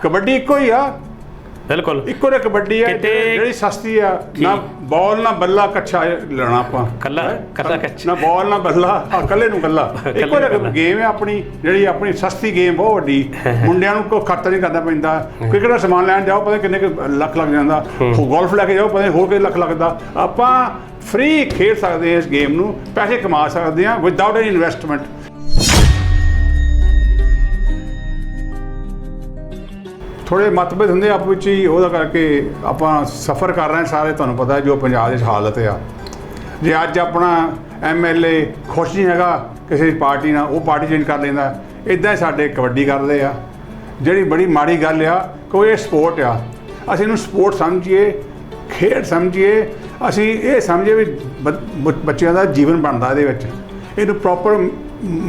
Kabaddi eco ही आ, बिल्कुल eco ने कबड्डी है ਜਿਹੜੀ ਸਸਤੀ ਆ, ਨਾ ਬਾਲ ਨਾ ਬੱਲਾ ਕੱਛਾ ਲੈਣਾ ਆਪਾਂ, ਕੱਲਾ ਨਾ ਬਾਲ ਨਾ ਬੱਲਾ ਕੱਲੇ ਨੂੰ ਕੱਲਾ, ਇੱਕੋ ਜਿਹਾ ਗੇਮ ਹੈ ਆਪਣੀ, ਜਿਹੜੀ ਆਪਣੀ ਸਸਤੀ ਗੇਮ ਬਹੁਤ ਵੱਡੀ, ਮੁੰਡਿਆਂ ਨੂੰ ਕੋਈ ਖਰਚਾ ਨਹੀਂ ਕਰਨਾ ਪੈਂਦਾ। ਕ੍ਰਿਕਟ ਦਾ ਸਮਾਨ ਲੈਣ ਜਾਓ ਪਤਾ ਕਿੰਨੇ ਲੱਖ ਲੱਗ ਜਾਂਦਾ, ਗੋਲਫ ਲੈ ਕੇ ਜਾਓ ਪਤਾ ਹੋਰ ਕਿੰਨੇ ਲੱਖ ਲੱਗਦਾ। ਆਪਾਂ ਫ੍ਰੀ ਖੇਡ ਸਕਦੇ ਹਾਂ ਇਸ ਗੇਮ ਨੂੰ, ਪੈਸੇ ਕਮਾ ਸਕਦੇ ਹਾਂ ਵਿਦਆਊਟ ਐਨੀ ਇਨਵੈਸਟਮੈਂਟ। ਥੋੜ੍ਹੇ ਮਤਭੇਦ ਹੁੰਦੇ ਆਪਸ ਵਿੱਚ ਹੀ, ਉਹਦਾ ਕਰਕੇ ਆਪਾਂ ਸਫ਼ਰ ਕਰ ਰਹੇ ਸਾਰੇ। ਤੁਹਾਨੂੰ ਪਤਾ ਜੋ ਪੰਜਾਬ ਦੀ ਹਾਲਤ ਆ, ਜੇ ਅੱਜ ਆਪਣਾ MLA ਖੁਸ਼ ਨਹੀਂ ਹੈਗਾ ਕਿਸੇ ਪਾਰਟੀ ਨਾਲ, ਉਹ ਪਾਰਟੀ ਚੇਂਜ ਕਰ ਲੈਂਦਾ। ਇੱਦਾਂ ਹੀ ਸਾਡੇ ਕਬੱਡੀ ਕਰਦੇ ਆ, ਜਿਹੜੀ ਬੜੀ ਮਾੜੀ ਗੱਲ ਆ ਕਿ ਇਹ ਸਪੋਰਟ ਆ। ਅਸੀਂ ਇਹਨੂੰ ਸਪੋਰਟ ਸਮਝੀਏ, ਖੇਡ ਸਮਝੀਏ, ਅਸੀਂ ਇਹ ਸਮਝੀਏ ਵੀ ਬੱਚਿਆਂ ਦਾ ਜੀਵਨ ਬਣਦਾ ਇਹਦੇ ਵਿੱਚ। ਇਹਨੂੰ ਪ੍ਰੋਪਰ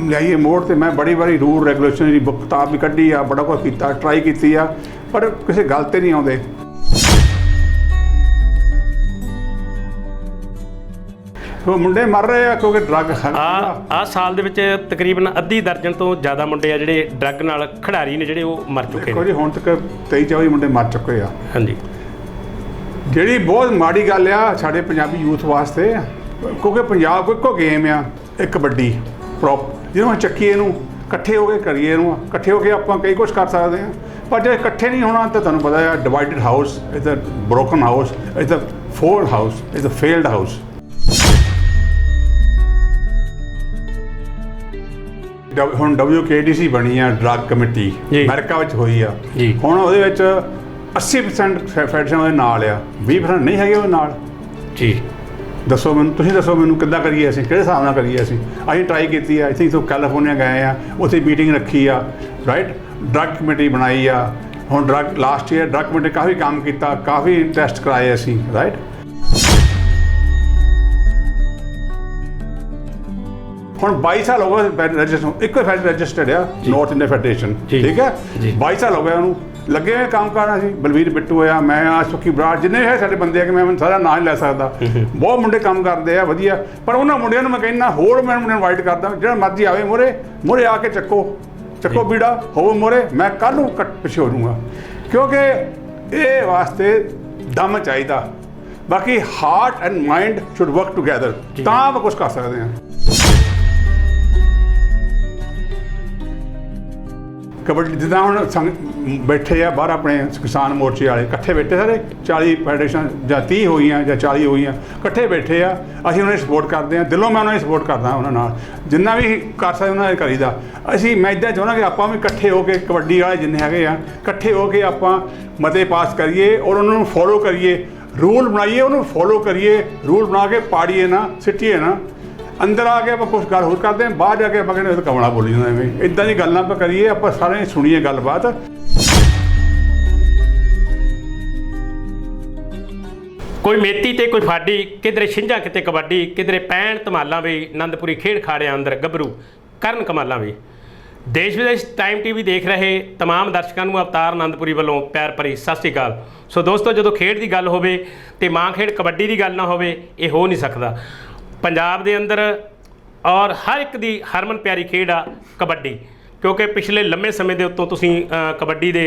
ਲਿਆਈਏ ਮੋੜ ਤੇ। ਮੈਂ ਬੜੀ ਵਾਰੀ ਰੂਲ ਰੈਗੂਲੇਸ਼ਨ ਦੀ ਬੁੱਕ ਕਿਤਾਬ ਵੀ ਕੱਢੀ ਆ, ਬੜਾ ਕੁਛ ਕੀਤਾ, ਟਰਾਈ ਕੀਤੀ ਆ, ਪਰ ਕਿਸੇ ਗੱਲ 'ਤੇ ਨਹੀਂ ਆਉਂਦੇ। ਉਹ ਮੁੰਡੇ ਮਰ ਰਹੇ ਆ ਕਿਉਂਕਿ ਡਰੱਗ ਆ ਸਾਲ ਦੇ ਵਿੱਚ ਤਕਰੀਬਨ ਅੱਧੀ ਦਰਜਨ ਤੋਂ ਜ਼ਿਆਦਾ ਮੁੰਡੇ ਆ ਜਿਹੜੇ ਡਰੱਗ ਨਾਲ ਖਿਡਾਰੀ ਨੇ ਜਿਹੜੇ ਉਹ ਮਰ ਚੁੱਕੇ ਨੇ। ਹੁਣ ਤੱਕ 23-24 ਮੁੰਡੇ ਮਰ ਚੁੱਕੇ ਆ। ਹਾਂਜੀ, ਜਿਹੜੀ ਬਹੁਤ ਮਾੜੀ ਗੱਲ ਆ ਸਾਡੇ ਪੰਜਾਬੀ ਯੂਥ ਵਾਸਤੇ, ਕਿਉਂਕਿ ਪੰਜਾਬ ਕੋਈ ਇੱਕੋ ਗੇਮ ਆ, ਇੱਕ ਕਬੱਡੀ ਜਿਹਨੂੰ ਚੱਕੀਏ, ਇਹਨੂੰ ਇਕੱਠੇ ਹੋ ਕੇ ਕਰੀਏ, ਇਹਨੂੰ ਇਕੱਠੇ ਹੋ ਕੇ ਆਪਾਂ ਕਈ ਕੁਛ ਕਰ ਸਕਦੇ ਹਾਂ। ਪਰ ਜੇ ਇਕੱਠੇ ਨਹੀਂ ਹੋਣਾ ਤਾਂ ਤੁਹਾਨੂੰ ਪਤਾ ਆ, divided house is a broken house, is a fold house, is a failed house. ਹੁਣ WKDC ਬਣੀ ਆ, ਡਰੱਗ ਕਮੇਟੀ ਅਮਰੀਕਾ ਵਿੱਚ ਹੋਈ ਆ। ਹੁਣ ਉਹਦੇ ਵਿੱਚ 80% ਫੈਡਰੇਸ਼ਨ ਉਹਦੇ ਨਾਲ ਆ, 20% ਨਹੀਂ ਹੈਗੇ ਉਹਦੇ ਨਾਲ ਜੀ। ਦੱਸੋ ਮੈਨੂੰ, ਤੁਸੀਂ ਦੱਸੋ ਮੈਨੂੰ ਕਿੱਦਾਂ ਕਰੀਏ, ਅਸੀਂ ਕਿਹੜੇ ਹਿਸਾਬ ਨਾਲ ਕਰੀਏ। ਅਸੀਂ ਟਰਾਈ ਕੀਤੀ ਆ, ਇੱਥੇ ਤੋਂ ਕੈਲੀਫੋਰਨੀਆ ਗਏ ਆ, ਉੱਥੇ ਮੀਟਿੰਗ ਰੱਖੀ ਆ, ਰਾਈਟ, ਡਰੱਗ ਕਮੇਟੀ ਬਣਾਈ ਆ। ਹੁਣ drug last year drug committee ਕਾਫੀ ਕੰਮ ਕੀਤਾ, ਕਾਫੀ ਟੈਸਟ ਕਰਾਏ ਅਸੀਂ, ਰਾਈਟ। ਹੁਣ 22 ਸਾਲ ਹੋ ਗਏ ਰਜਿਸਟਰ, ਇੱਕੋ ਰਜਿਸਟਰਡ ਆ ਨਾਰਥ ਇੰਡੀਆ ਫੈਡਰੇਸ਼ਨ, ਠੀਕ ਹੈ। 22 ਸਾਲ ਹੋ ਗਏ ਉਹਨੂੰ ਲੱਗੇ ਹੋਏ ਕੰਮ ਕਰਨਾ। ਸੀ ਬਲਵੀਰ ਬਿੱਟੂ ਆ, ਮੈਂ ਆ, ਸੁੱਖੀ ਬਰਾੜ, ਜਿੰਨੇ ਹੈ ਸਾਡੇ ਬੰਦੇ ਆ ਕਿ ਮੈਂ ਸਾਰਾ ਨਾਂ ਨਹੀਂ ਲੈ ਸਕਦਾ। ਬਹੁਤ ਮੁੰਡੇ ਕੰਮ ਕਰਦੇ ਆ ਵਧੀਆ, ਪਰ ਉਹਨਾਂ ਮੁੰਡਿਆਂ ਨੂੰ ਮੈਂ ਕਹਿੰਦਾ ਹੋਰ ਮੈਂ ਮੁੰਡਿਆਂ ਨੂੰ ਇਨਵਾਈਟ ਕਰਦਾ, ਜਿਹੜਾ ਮਰਜ਼ੀ ਆਵੇ ਮੋਰੇ ਆ ਕੇ ਚੱਕੋ ਬੀੜਾ ਹੋਵੋ ਮੋਰੇ, ਮੈਂ ਕੱਲ੍ਹ ਨੂੰ ਪਿੱਛੇ ਹੋ ਜਾਊਂਗਾ। ਕਿਉਂਕਿ ਇਹ ਵਾਸਤੇ ਦਮ ਚਾਹੀਦਾ। ਬਾਕੀ heart and mind should work together, ਤਾਂ ਆਪਾਂ ਕੁਛ ਕਰ ਸਕਦੇ ਹਾਂ। ਕਬੱਡੀ ਜਿੱਦਾਂ ਹੁਣ ਬੈਠੇ ਆ ਬਾਹਰ ਆਪਣੇ ਕਿਸਾਨ ਮੋਰਚੇ ਵਾਲੇ, ਇਕੱਠੇ ਬੈਠੇ ਸਾਰੇ 40 ਫੈਡਰੇਸ਼ਨ ਜਾਂ 30 ਹੋਈਆਂ ਜਾਂ 40 ਹੋਈਆਂ, ਇਕੱਠੇ ਬੈਠੇ ਆ। ਅਸੀਂ ਉਹਨਾਂ ਦੀ ਸਪੋਰਟ ਕਰਦੇ ਹਾਂ, ਦਿਲੋਂ ਮੈਂ ਉਹਨਾਂ ਦੀ ਸਪੋਰਟ ਕਰਦਾ ਉਹਨਾਂ ਨਾਲ, ਜਿੰਨਾ ਵੀ ਕਰ ਸਕਦੇ ਉਹਨਾਂ ਨੇ ਕਰੀਦਾ। ਮੈਂ ਇੱਦਾਂ ਚਾਹੁੰਦਾ ਕਿ ਆਪਾਂ ਵੀ ਇਕੱਠੇ ਹੋ ਕੇ, ਕਬੱਡੀ ਵਾਲੇ ਜਿੰਨੇ ਹੈਗੇ ਆ, ਇਕੱਠੇ ਹੋ ਕੇ ਆਪਾਂ ਮਤੇ ਪਾਸ ਕਰੀਏ ਔਰ ਉਹਨਾਂ ਨੂੰ ਫੋਲੋ ਕਰੀਏ, ਰੂਲ ਬਣਾਈਏ, ਉਹਨੂੰ ਫੋਲੋ ਕਰੀਏ, ਰੂਲ ਬਣਾ ਕੇ ਪਾੜੀਏ ਨਾ, ਸਿੱਟੀਏ ਨਾ। ਅੰਦਰ ਆ ਕੇ ਆਪਾਂ ਕੁਛ ਗੱਲ ਹੋਰ ਕਰਦੇ ਹਾਂ, ਬਾਹਰ ਜਾ ਕੇ ਆਪਾਂ ਕਹਿੰਦੇ ਕਮਲਾ ਬੋਲੀ ਜਾਂਦਾ। ਐਵੇਂ ਇੱਦਾਂ ਦੀ ਗੱਲਾਂ ਆਪਾਂ ਕਰੀਏ, ਆਪਾਂ ਸਾਰੇ ਸੁਣੀਏ ਗੱਲਬਾਤ। ਕੋਈ ਮੇਤੀ ਤੇ ਕੋਈ ਫਾਡੀ, ਕਿਧਰੇ ਛਿੰਝਾਂ ਕਿਤੇ ਕਬੱਡੀ, ਕਿਧਰੇ ਪੈਣ ਧਮਾਲਾਂ ਵੀ, ਆਨੰਦਪੁਰੀ ਖੇਡ ਖਾੜਿਆਂ ਅੰਦਰ ਗੱਭਰੂ ਕਰਨ ਕਮਾਲਾਂ ਵੀ। ਦੇਸ਼ ਵਿਦੇਸ਼ ਟਾਈਮ TV ਦੇਖ ਰਹੇ तमाम ਦਰਸ਼ਕਾਂ ਨੂੰ ਅਵਤਾਰ ਆਨੰਦਪੁਰੀ ਵੱਲੋਂ ਪਿਆਰ ਭਰੀ ਸਤਿ ਸ਼੍ਰੀ ਅਕਾਲ। ਸੋ ਦੋਸਤੋ, ਜਦੋਂ ਖੇਡ ਦੀ ਗੱਲ ਹੋਵੇ ਤੇ ਮਾਂ ਖੇਡ ਕਬੱਡੀ ਦੀ ਗੱਲ ਨਾ ਹੋਵੇ, ਇਹ ਹੋ ਨਹੀਂ ਸਕਦਾ। ਪੰਜਾਬ ਦੇ ਅੰਦਰ ਔਰ ਹਰ ਇੱਕ ਦੀ ਹਰਮਨ ਪਿਆਰੀ ਖੇਡ ਆ ਕਬੱਡੀ, ਕਿਉਂਕਿ ਪਿਛਲੇ ਲੰਮੇ ਸਮੇਂ ਦੇ ਉੱਤੋਂ ਤੁਸੀਂ ਕਬੱਡੀ ਦੇ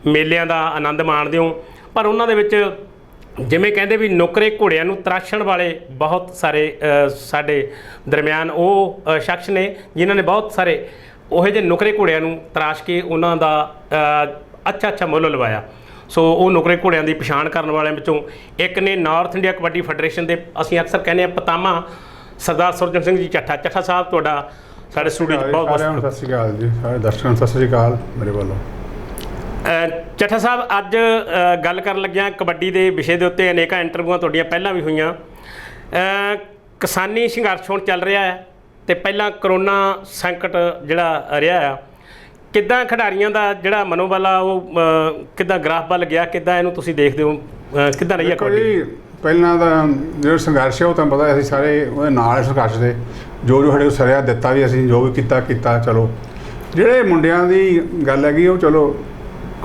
ਮੇਲਿਆਂ ਦਾ ਆਨੰਦ ਮਾਣਦੇ ਹੋ। ਪਰ ਉਹਨਾਂ ਦੇ ਵਿੱਚ ਜਿਵੇਂ ਕਹਿੰਦੇ ਵੀ ਨੁਕਰੇ ਘੋੜਿਆਂ ਨੂੰ ਤਰਾਸ਼ਣ ਵਾਲੇ ਬਹੁਤ ਸਾਰੇ ਸਾਡੇ ਦਰਮਿਆਨ ਉਹ ਸ਼ਖਸ ਨੇ ਜਿਨ੍ਹਾਂ ਨੇ ਬਹੁਤ ਸਾਰੇ ਉਹੋ ਜਿਹੇ ਨੁਕਰੇ ਘੋੜਿਆਂ ਨੂੰ ਤਰਾਸ਼ ਕੇ ਉਹਨਾਂ ਦਾ ਅੱਛਾ ਮੁੱਲ ਲਵਾਇਆ। ਸੋ ਉਹ ਨੁਕਰੇ ਘੋੜਿਆਂ ਦੀ ਪਛਾਣ ਕਰਨ ਵਾਲਿਆਂ ਵਿੱਚੋਂ ਇੱਕ ਨੇ ਨਾਰਥ ਇੰਡੀਆ ਕਬੱਡੀ ਫੈਡਰੇਸ਼ਨ ਦੇ, ਅਸੀਂ ਅਕਸਰ ਕਹਿੰਦੇ ਹਾਂ ਪਤਾਮਾ, ਸਰਦਾਰ ਸੁਰਜਨ ਸਿੰਘ ਜੀ ਚੱਠਾ ਸਾਹਿਬ। ਤੁਹਾਡਾ ਸਾਡੇ ਸਟੂਡੀਓ 'ਚ ਬਹੁਤ ਬਹੁਤ ਸਤਿ ਸ਼੍ਰੀ ਅਕਾਲ ਜੀ। ਸਾਰੇ ਦਰਸ਼ਕਾਂ ਨੂੰ ਸਤਿ ਸ਼੍ਰੀ ਅਕਾਲ ਮੇਰੇ ਵੱਲੋਂ। ਚੱਠਾ ਸਾਹਿਬ, ਅੱਜ ਗੱਲ ਕਰਨ ਲੱਗਿਆ ਕਬੱਡੀ ਦੇ ਵਿਸ਼ੇ ਦੇ ਉੱਤੇ। ਅਨੇਕਾਂ ਇੰਟਰਵਿਊਆਂ ਤੁਹਾਡੀਆਂ ਪਹਿਲਾਂ ਵੀ ਹੋਈਆਂ। ਕਿਸਾਨੀ ਸੰਘਰਸ਼ ਹੁਣ ਚੱਲ ਰਿਹਾ ਹੈ ਅਤੇ ਪਹਿਲਾਂ ਕਰੋਨਾ ਸੰਕਟ ਜਿਹੜਾ ਰਿਹਾ ਆ, ਕਿੱਦਾਂ ਖਿਡਾਰੀਆਂ ਦਾ ਜਿਹੜਾ ਮਨੋਬਲ ਆ ਉਹ ਕਿੱਦਾਂ ਗ੍ਰਾਫ ਵੱਲ ਗਿਆ, ਕਿੱਦਾਂ ਇਹਨੂੰ ਤੁਸੀਂ ਦੇਖਦੇ ਹੋ, ਕਿੱਦਾਂ ਰਹੀ ਹੈ ਕਬੱਡੀ? ਪਹਿਲਾਂ ਦਾ ਜਿਹੜਾ ਸੰਘਰਸ਼ ਹੈ ਉਹ ਤੁਹਾਨੂੰ ਪਤਾ ਅਸੀਂ ਸਾਰੇ ਉਹਦੇ ਨਾਲ ਸੰਘਰਸ਼ ਦੇ ਜੋ ਸਾਡੇ ਕੋਲ ਸਰਿਆ ਦਿੱਤਾ ਵੀ, ਅਸੀਂ ਜੋ ਵੀ ਕੀਤਾ। ਚਲੋ ਜਿਹੜੇ ਮੁੰਡਿਆਂ ਦੀ ਗੱਲ ਹੈਗੀ ਉਹ ਚਲੋ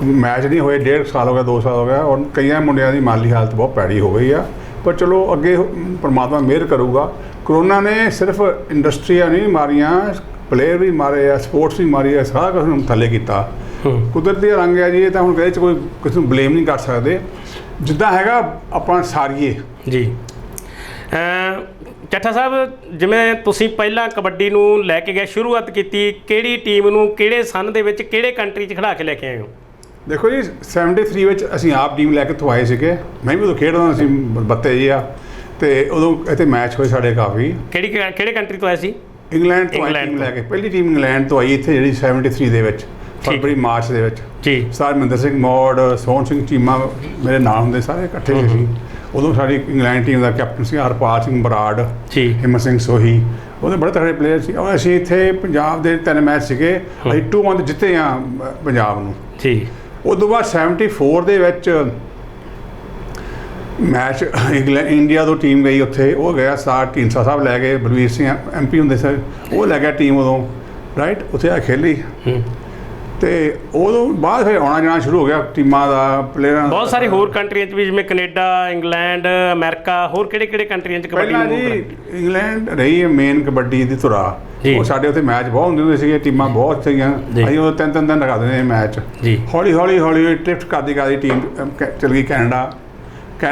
ਮੈਚ ਨਹੀਂ ਹੋਏ, 1.5 ਸਾਲ ਹੋ ਗਿਆ, 2 ਸਾਲ ਹੋ ਗਿਆ, ਔਰ ਕਈਆਂ ਮੁੰਡਿਆਂ ਦੀ ਮਾਲੀ ਹਾਲਤ ਬਹੁਤ ਭੈੜੀ ਹੋ ਗਈ ਆ। ਪਰ ਚਲੋ ਅੱਗੇ ਪਰਮਾਤਮਾ ਮਿਹਰ ਕਰੂਗਾ। ਕਰੋਨਾ ਨੇ ਸਿਰਫ ਇੰਡਸਟਰੀਆਂ ਨਹੀਂ ਮਾਰੀਆਂ, ਪਲੇਅਰ ਵੀ ਮਾਰੇ ਆ, ਸਪੋਰਟਸ ਵੀ ਮਾਰੀ ਆ, ਸਾਰਾ ਕੁਝ ਨੂੰ ਥੱਲੇ ਕੀਤਾ। ਕੁਦਰਤੀ ਰੰਗ ਹੈ ਜੀ, ਇਹ ਤਾਂ ਹੁਣ ਕਦੇ 'ਚ ਕੋਈ ਕਿਸੇ ਨੂੰ ਬਲੇਮ ਨਹੀਂ ਕਰ ਸਕਦੇ, ਜਿੱਦਾਂ ਹੈਗਾ ਆਪਾਂ ਸਾਰੀਏ ਜੀ। ਚੱਠਾ ਸਾਹਿਬ, ਜਿਵੇਂ ਤੁਸੀਂ ਪਹਿਲਾਂ ਕਬੱਡੀ ਨੂੰ ਲੈ ਕੇ ਗਏ, ਸ਼ੁਰੂਆਤ ਕੀਤੀ, ਕਿਹੜੀ ਟੀਮ ਨੂੰ ਕਿਹੜੇ ਸੰਨ ਦੇ ਵਿੱਚ ਕਿਹੜੇ ਕੰਟਰੀ 'ਚ ਖਿਡਾ ਕੇ ਲੈ ਕੇ ਆਏ ਹੋ? ਦੇਖੋ ਜੀ 73 ਵਿੱਚ ਅਸੀਂ ਆਪ ਟੀਮ ਲੈ ਕੇ ਇੱਥੋਂ ਆਏ ਸੀਗੇ, ਮੈਂ ਵੀ ਉਦੋਂ ਖੇਡਦਾ ਸੀ ਬੱਤੇ ਜੀ ਆ, ਅਤੇ ਉਦੋਂ ਇੱਥੇ ਮੈਚ ਹੋਏ ਸਾਡੇ ਕਾਫੀ। ਕਿਹੜੇ ਕੰਟਰੀ ਤੋਂ ਆਏ ਸੀ? ਇੰਗਲੈਂਡ ਤੋਂ ਆਈ ਟੀਮ ਲੈ ਕੇ, ਪਹਿਲੀ ਟੀਮ ਇੰਗਲੈਂਡ ਤੋਂ ਆਈ ਇੱਥੇ, ਜਿਹੜੀ 73 ਦੇ ਵਿੱਚ ਫਰਵਰੀ ਮਾਰਚ ਦੇ ਵਿੱਚ ਜੀ। ਸਰ ਮਹਿੰਦਰ ਸਿੰਘ ਮੌੜ, ਸੋਹਣ ਸਿੰਘ ਚੀਮਾ ਮੇਰੇ ਨਾਲ ਹੁੰਦੇ, ਸਾਰੇ ਇਕੱਠੇ ਸੀ। ਉਦੋਂ ਸਾਡੀ ਇੰਗਲੈਂਡ ਟੀਮ ਦਾ ਕੈਪਟਨ ਸੀ ਹਰਪਾਲ ਸਿੰਘ ਬਰਾੜ ਜੀ, ਹਿੰਮਤ ਸਿੰਘ ਸੋਹੀ, ਉਹਦੇ ਬੜੇ ਤਗੜੇ ਪਲੇਅਰ ਸੀ। ਔਰ ਅਸੀਂ ਇੱਥੇ ਪੰਜਾਬ ਦੇ 3 ਮੈਚ ਸੀਗੇ, ਅਸੀਂ 2-1 ਜਿੱਤੇ ਆ ਪੰਜਾਬ ਨੂੰ ਜੀ। ਉਸ ਤੋਂ ਬਾਅਦ 74 ਦੇ ਵਿੱਚ ਮੈਚ ਇੰਡੀਆ ਤੋਂ ਟੀਮ ਗਈ ਉੱਥੇ, ਉਹ ਗਿਆ ਸਰ ਢੀਂਡਸਾ ਸਾਹਿਬ ਲੈ ਗਏ, ਬਲਵੀਰ ਸਿੰਘ MP ਹੁੰਦੇ ਸਰ, ਉਹ ਲੈ ਗਿਆ ਟੀਮ ਉਦੋਂ, ਰਾਈਟ, ਉੱਥੇ ਆ ਖੇਲੀ। ਅਤੇ ਉਦੋਂ ਬਾਅਦ ਫਿਰ ਆਉਣਾ ਜਾਣਾ ਸ਼ੁਰੂ ਹੋ ਗਿਆ ਟੀਮਾਂ ਦਾ, ਪਲੇਅਰਾਂ ਦਾ। ਬਹੁਤ ਸਾਰੇ ਹੋਰ ਕੰਟਰੀਆਂ 'ਚ ਵੀ, ਜਿਵੇਂ ਕੈਨੇਡਾ, ਇੰਗਲੈਂਡ, ਅਮਰੀਕਾ, ਹੋਰ ਕਿਹੜੇ ਕੰਟਰੀਆਂ 'ਚ ਕਬੱਡੀ? ਪਹਿਲਾਂ ਜੀ ਇੰਗਲੈਂਡ ਰਹੀ ਹੈ ਮੇਨ ਕਬੱਡੀ ਦੀ ਧੁਰਾ, ਉਹ ਸਾਡੇ ਉੱਥੇ ਮੈਚ ਬਹੁਤ ਹੁੰਦੇ ਸੀਗੇ, ਟੀਮਾਂ ਬਹੁਤ ਸੀਗੀਆਂ, ਅਸੀਂ ਉਹ 3-3 ਦਿਨ ਲਗਾ ਦਿੰਦੇ ਮੈਚ। ਹੌਲੀ ਹੌਲੀ ਟ੍ਰਿਫਟ ਕਰਦੀ ਟੀਮ ਚਲ ਗਈ ਕੈਨੇਡਾ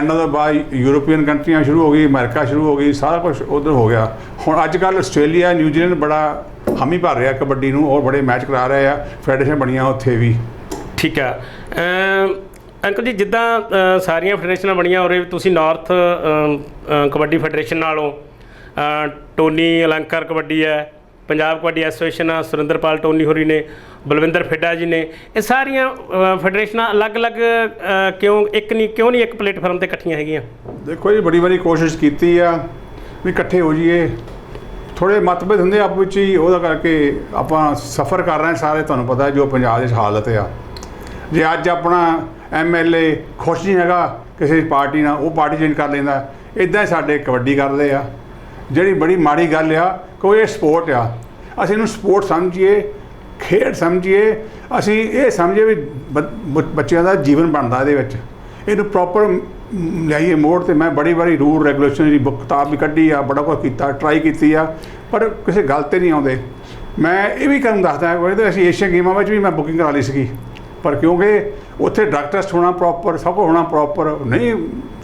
ਤੋਂ ਬਾਅਦ ਯੂਰੋਪੀਅਨ ਕੰਟਰੀਆਂ ਸ਼ੁਰੂ ਹੋ ਗਈ, ਅਮਰੀਕਾ ਸ਼ੁਰੂ ਹੋ ਗਈ, ਸਾਰਾ ਕੁਛ ਉੱਧਰ ਹੋ ਗਿਆ। ਹੁਣ ਅੱਜ ਕੱਲ੍ਹ ਆਸਟ੍ਰੇਲੀਆ, ਨਿਊਜ਼ੀਲੈਂਡ ਬੜਾ ਹਾਮੀ ਭਰ ਰਿਹਾ ਕਬੱਡੀ ਨੂੰ, ਔਰ ਬੜੇ ਮੈਚ ਕਰਾ ਰਹੇ ਆ, ਫੈਡਰੇਸ਼ਨ ਬਣੀਆਂ ਉੱਥੇ ਵੀ। ਠੀਕ ਆ ਅੰਕਲ ਜੀ, ਜਿੱਦਾਂ ਸਾਰੀਆਂ ਫੈਡਰੇਸ਼ਨਾਂ ਬਣੀਆਂ, ਔਰ ਤੁਸੀਂ ਨਾਰਥ ਕਬੱਡੀ ਫੈਡਰੇਸ਼ਨ ਨਾਲੋਂ ਟੋਨੀ ਅਲੰਕਾਰ ਕਬੱਡੀ ਹੈ, ਪੰਜਾਬ ਕਬੱਡੀ ਐਸੋਸੀਏਸ਼ਨ ਆ, ਸੁਰਿੰਦਰਪਾਲ ਟੋਨੀ ਹੋਰੀ ਨੇ, ਬਲਵਿੰਦਰ ਫਿੱਡਾ ਜੀ ਨੇ, ਇਹ ਸਾਰੀਆਂ ਫੈਡਰੇਸ਼ਨਾਂ ਅਲੱਗ-ਅਲੱਗ ਕਿਉਂ ਨਹੀਂ ਇੱਕ ਪਲੇਟਫਾਰਮ 'ਤੇ ਇਕੱਠੀਆਂ ਹੈਗੀਆਂ? ਦੇਖੋ ਜੀ, ਬੜੀ ਵਾਰੀ ਕੋਸ਼ਿਸ਼ ਕੀਤੀ ਆ ਵੀ ਇਕੱਠੇ ਹੋ ਜਾਈਏ, ਥੋੜ੍ਹੇ ਮਤਭੇਦ ਹੁੰਦੇ ਆਪ ਵਿੱਚ ਹੀ, ਉਹਦਾ ਕਰਕੇ ਆਪਾਂ ਸਫ਼ਰ ਕਰ ਰਹੇ ਸਾਰੇ, ਤੁਹਾਨੂੰ ਪਤਾ ਜੋ ਪੰਜਾਬ ਦੀ ਹਾਲਤ ਆ। ਜੇ ਅੱਜ ਆਪਣਾ MLA ਖੁਸ਼ ਨਹੀਂ ਹੈਗਾ ਕਿਸੇ ਪਾਰਟੀ ਨਾਲ, ਉਹ ਪਾਰਟੀ ਚੇਂਜ ਕਰ ਲੈਂਦਾ, ਇੱਦਾਂ ਹੀ ਸਾਡੇ ਕਬੱਡੀ ਕਰਦੇ ਆ, ਜਿਹੜੀ ਬੜੀ ਮਾੜੀ ਗੱਲ ਆ। ਕੋਈ ਇਹ ਸਪੋਰਟ ਆ, ਅਸੀਂ ਇਹਨੂੰ ਸਪੋਰਟ ਸਮਝੀਏ, ਖੇਡ ਸਮਝੀਏ, ਅਸੀਂ ਇਹ ਸਮਝੀਏ ਵੀ ਬੱਚਿਆਂ ਦਾ ਜੀਵਨ ਬਣਦਾ ਇਹਦੇ ਵਿੱਚ, ਇਹਨੂੰ ਪ੍ਰੋਪਰ ਲਿਆਈਏ ਮੋੜ 'ਤੇ। ਮੈਂ ਬੜੀ ਵਾਰੀ ਰੂਲ ਰੈਗੂਲੇਸ਼ਨ ਦੀ ਬੁੱਕ ਕਿਤਾਬ ਵੀ ਕੱਢੀ ਆ, ਬੜਾ ਕੁਛ ਕੀਤਾ, ਟਰਾਈ ਕੀਤੀ ਆ, ਪਰ ਕਿਸੇ ਗੱਲ 'ਤੇ ਨਹੀਂ ਆਉਂਦੇ। ਮੈਂ ਇਹ ਵੀ ਤੁਹਾਨੂੰ ਦੱਸਦਾ, ਅਸੀਂ ਏਸ਼ੀਅਨ ਗੇਮਾਂ ਵਿੱਚ ਵੀ ਮੈਂ ਬੁਕਿੰਗ ਕਰਾ ਲਈ ਸੀਗੀ, ਪਰ ਕਿਉਂਕਿ ਉੱਥੇ ਡਰੱਗ ਟੈਸਟ ਹੋਣਾ ਪ੍ਰੋਪਰ, ਸਭ ਕੁਛ ਹੋਣਾ ਪ੍ਰੋਪਰ, ਨਹੀਂ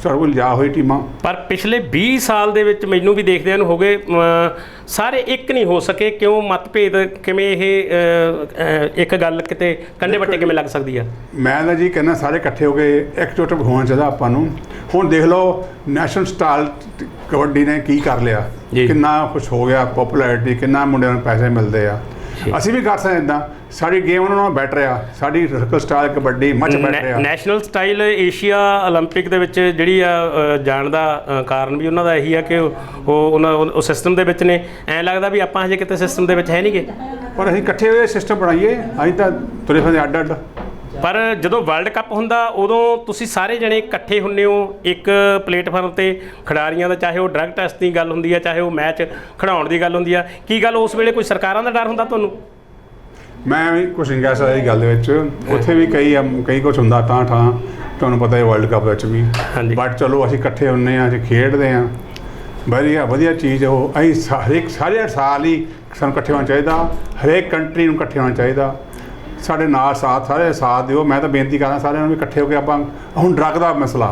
ਸਾਡੇ ਕੋਲ ਲਿਜਾ ਹੋਈ ਟੀਮਾਂ। ਪਰ ਪਿਛਲੇ 20 ਸਾਲ ਦੇ ਵਿੱਚ ਮੈਨੂੰ ਵੀ ਦੇਖਦਿਆਂ ਨੂੰ ਹੋ ਗਏ, ਸਾਰੇ ਇੱਕ ਨਹੀਂ ਹੋ ਸਕੇ, ਕਿਉਂ ਮਤਭੇਦ, ਕਿਵੇਂ ਇਹ ਇੱਕ ਗੱਲ ਕਿਤੇ ਕੰਢੇ ਵੱਟੇ ਕਿਵੇਂ ਲੱਗ ਸਕਦੀ ਆ? ਮੈਂ ਤਾਂ ਜੀ ਕਹਿੰਦਾ ਸਾਰੇ ਇਕੱਠੇ ਹੋ ਕੇ ਇਕਜੁੱਟ ਹੋਣਾ ਚਾਹੀਦਾ ਆਪਾਂ ਨੂੰ। ਹੁਣ ਦੇਖ ਲਓ ਨੈਸ਼ਨਲ ਸਟਾਰ ਕਬੱਡੀ ਨੇ ਕੀ ਕਰ ਲਿਆ, ਕਿੰਨਾ ਕੁਛ ਹੋ ਗਿਆ, ਪੋਪੂਲੈਰਿਟੀ, ਕਿੰਨਾ ਮੁੰਡਿਆਂ ਨੂੰ ਪੈਸੇ ਮਿਲਦੇ ਆ। ਅਸੀਂ ਵੀ ਕਰ ਸਕਦੇ ਇੱਦਾਂ, ਸਾਡੀ ਗੇਮ ਉਹਨਾਂ ਨਾਲੋਂ ਬੈਟਰ ਆ, ਸਾਡੀ circle style kabaddi much better ਆ। ਨੈਸ਼ਨਲ ਸਟਾਈਲ ਏਸ਼ੀਆ ਓਲੰਪਿਕ ਦੇ ਵਿੱਚ ਜਿਹੜੀ ਆ ਜਾਣ ਦਾ ਕਾਰਨ ਵੀ ਉਹਨਾਂ ਦਾ ਇਹੀ ਆ ਕਿ ਉਹ ਸਿਸਟਮ ਦੇ ਵਿੱਚ ਨੇ। ਐਂ ਲੱਗਦਾ ਵੀ ਆਪਾਂ ਹਜੇ ਕਿਤੇ ਸਿਸਟਮ ਦੇ ਵਿੱਚ ਹੈ ਨਹੀਂ ਗੇ, ਪਰ ਅਸੀਂ ਇਕੱਠੇ ਹੋਏ ਸਿਸਟਮ ਬਣਾਈਏ, ਅਸੀਂ ਤਾਂ ਤੁਰੇ ਫਿਰਦੇ ਅੱਡ ਅੱਡ। ਪਰ ਜਦੋਂ ਵਰਲਡ ਕੱਪ ਹੁੰਦਾ ਉਦੋਂ ਤੁਸੀਂ ਸਾਰੇ ਜਣੇ ਇਕੱਠੇ ਹੁੰਦੇ ਹੋ ਇੱਕ ਪਲੇਟਫਾਰਮ 'ਤੇ, ਖਿਡਾਰੀਆਂ ਦਾ, ਚਾਹੇ ਉਹ ਡਰੱਗ ਟੈਸਟ ਦੀ ਗੱਲ ਹੁੰਦੀ ਆ, ਚਾਹੇ ਉਹ ਮੈਚ ਖਿਡਾਉਣ ਦੀ ਗੱਲ ਹੁੰਦੀ ਆ। ਕੀ ਗੱਲ ਉਸ ਵੇਲੇ ਕੋਈ ਸਰਕਾਰਾਂ ਦਾ ਡਰ ਹੁੰਦਾ ਤੁਹਾਨੂੰ? ਮੈਂ ਵੀ ਕੁਛ ਨਹੀਂ ਕਹਿ ਸਕਦਾ ਇਹ ਗੱਲ ਦੇ ਵਿੱਚ, ਉੱਥੇ ਵੀ ਕਈ ਕੁਛ ਹੁੰਦਾ ਠਾਂ ਤੁਹਾਨੂੰ ਪਤਾ ਹੈ ਵਰਲਡ ਕੱਪ ਵਿੱਚ ਵੀ। ਬਟ ਚਲੋ ਅਸੀਂ ਇਕੱਠੇ ਹੁੰਦੇ ਹਾਂ, ਅਸੀਂ ਖੇਡਦੇ ਹਾਂ, ਵਧੀਆ ਚੀਜ਼ ਉਹ। ਅਸੀਂ ਸਾਰੇ ਸਾਲ ਹੀ ਸਾਨੂੰ ਇਕੱਠੇ ਹੋਣਾ ਚਾਹੀਦਾ, ਹਰੇਕ ਕੰਟਰੀ ਨੂੰ ਇਕੱਠੇ ਹੋਣਾ ਚਾਹੀਦਾ। ਸਾਡੇ ਨਾਲ ਸਾਰੇ ਸਾਥ ਦਿਓ। ਮੈਂ ਤਾਂ ਬੇਨਤੀ ਕਰਦਾ ਸਾਰਿਆਂ ਨੂੰ ਵੀ ਇਕੱਠੇ ਹੋ ਕੇ ਆਪਾਂ, ਹੁਣ ਡਰੱਗ ਦਾ ਮਸਲਾ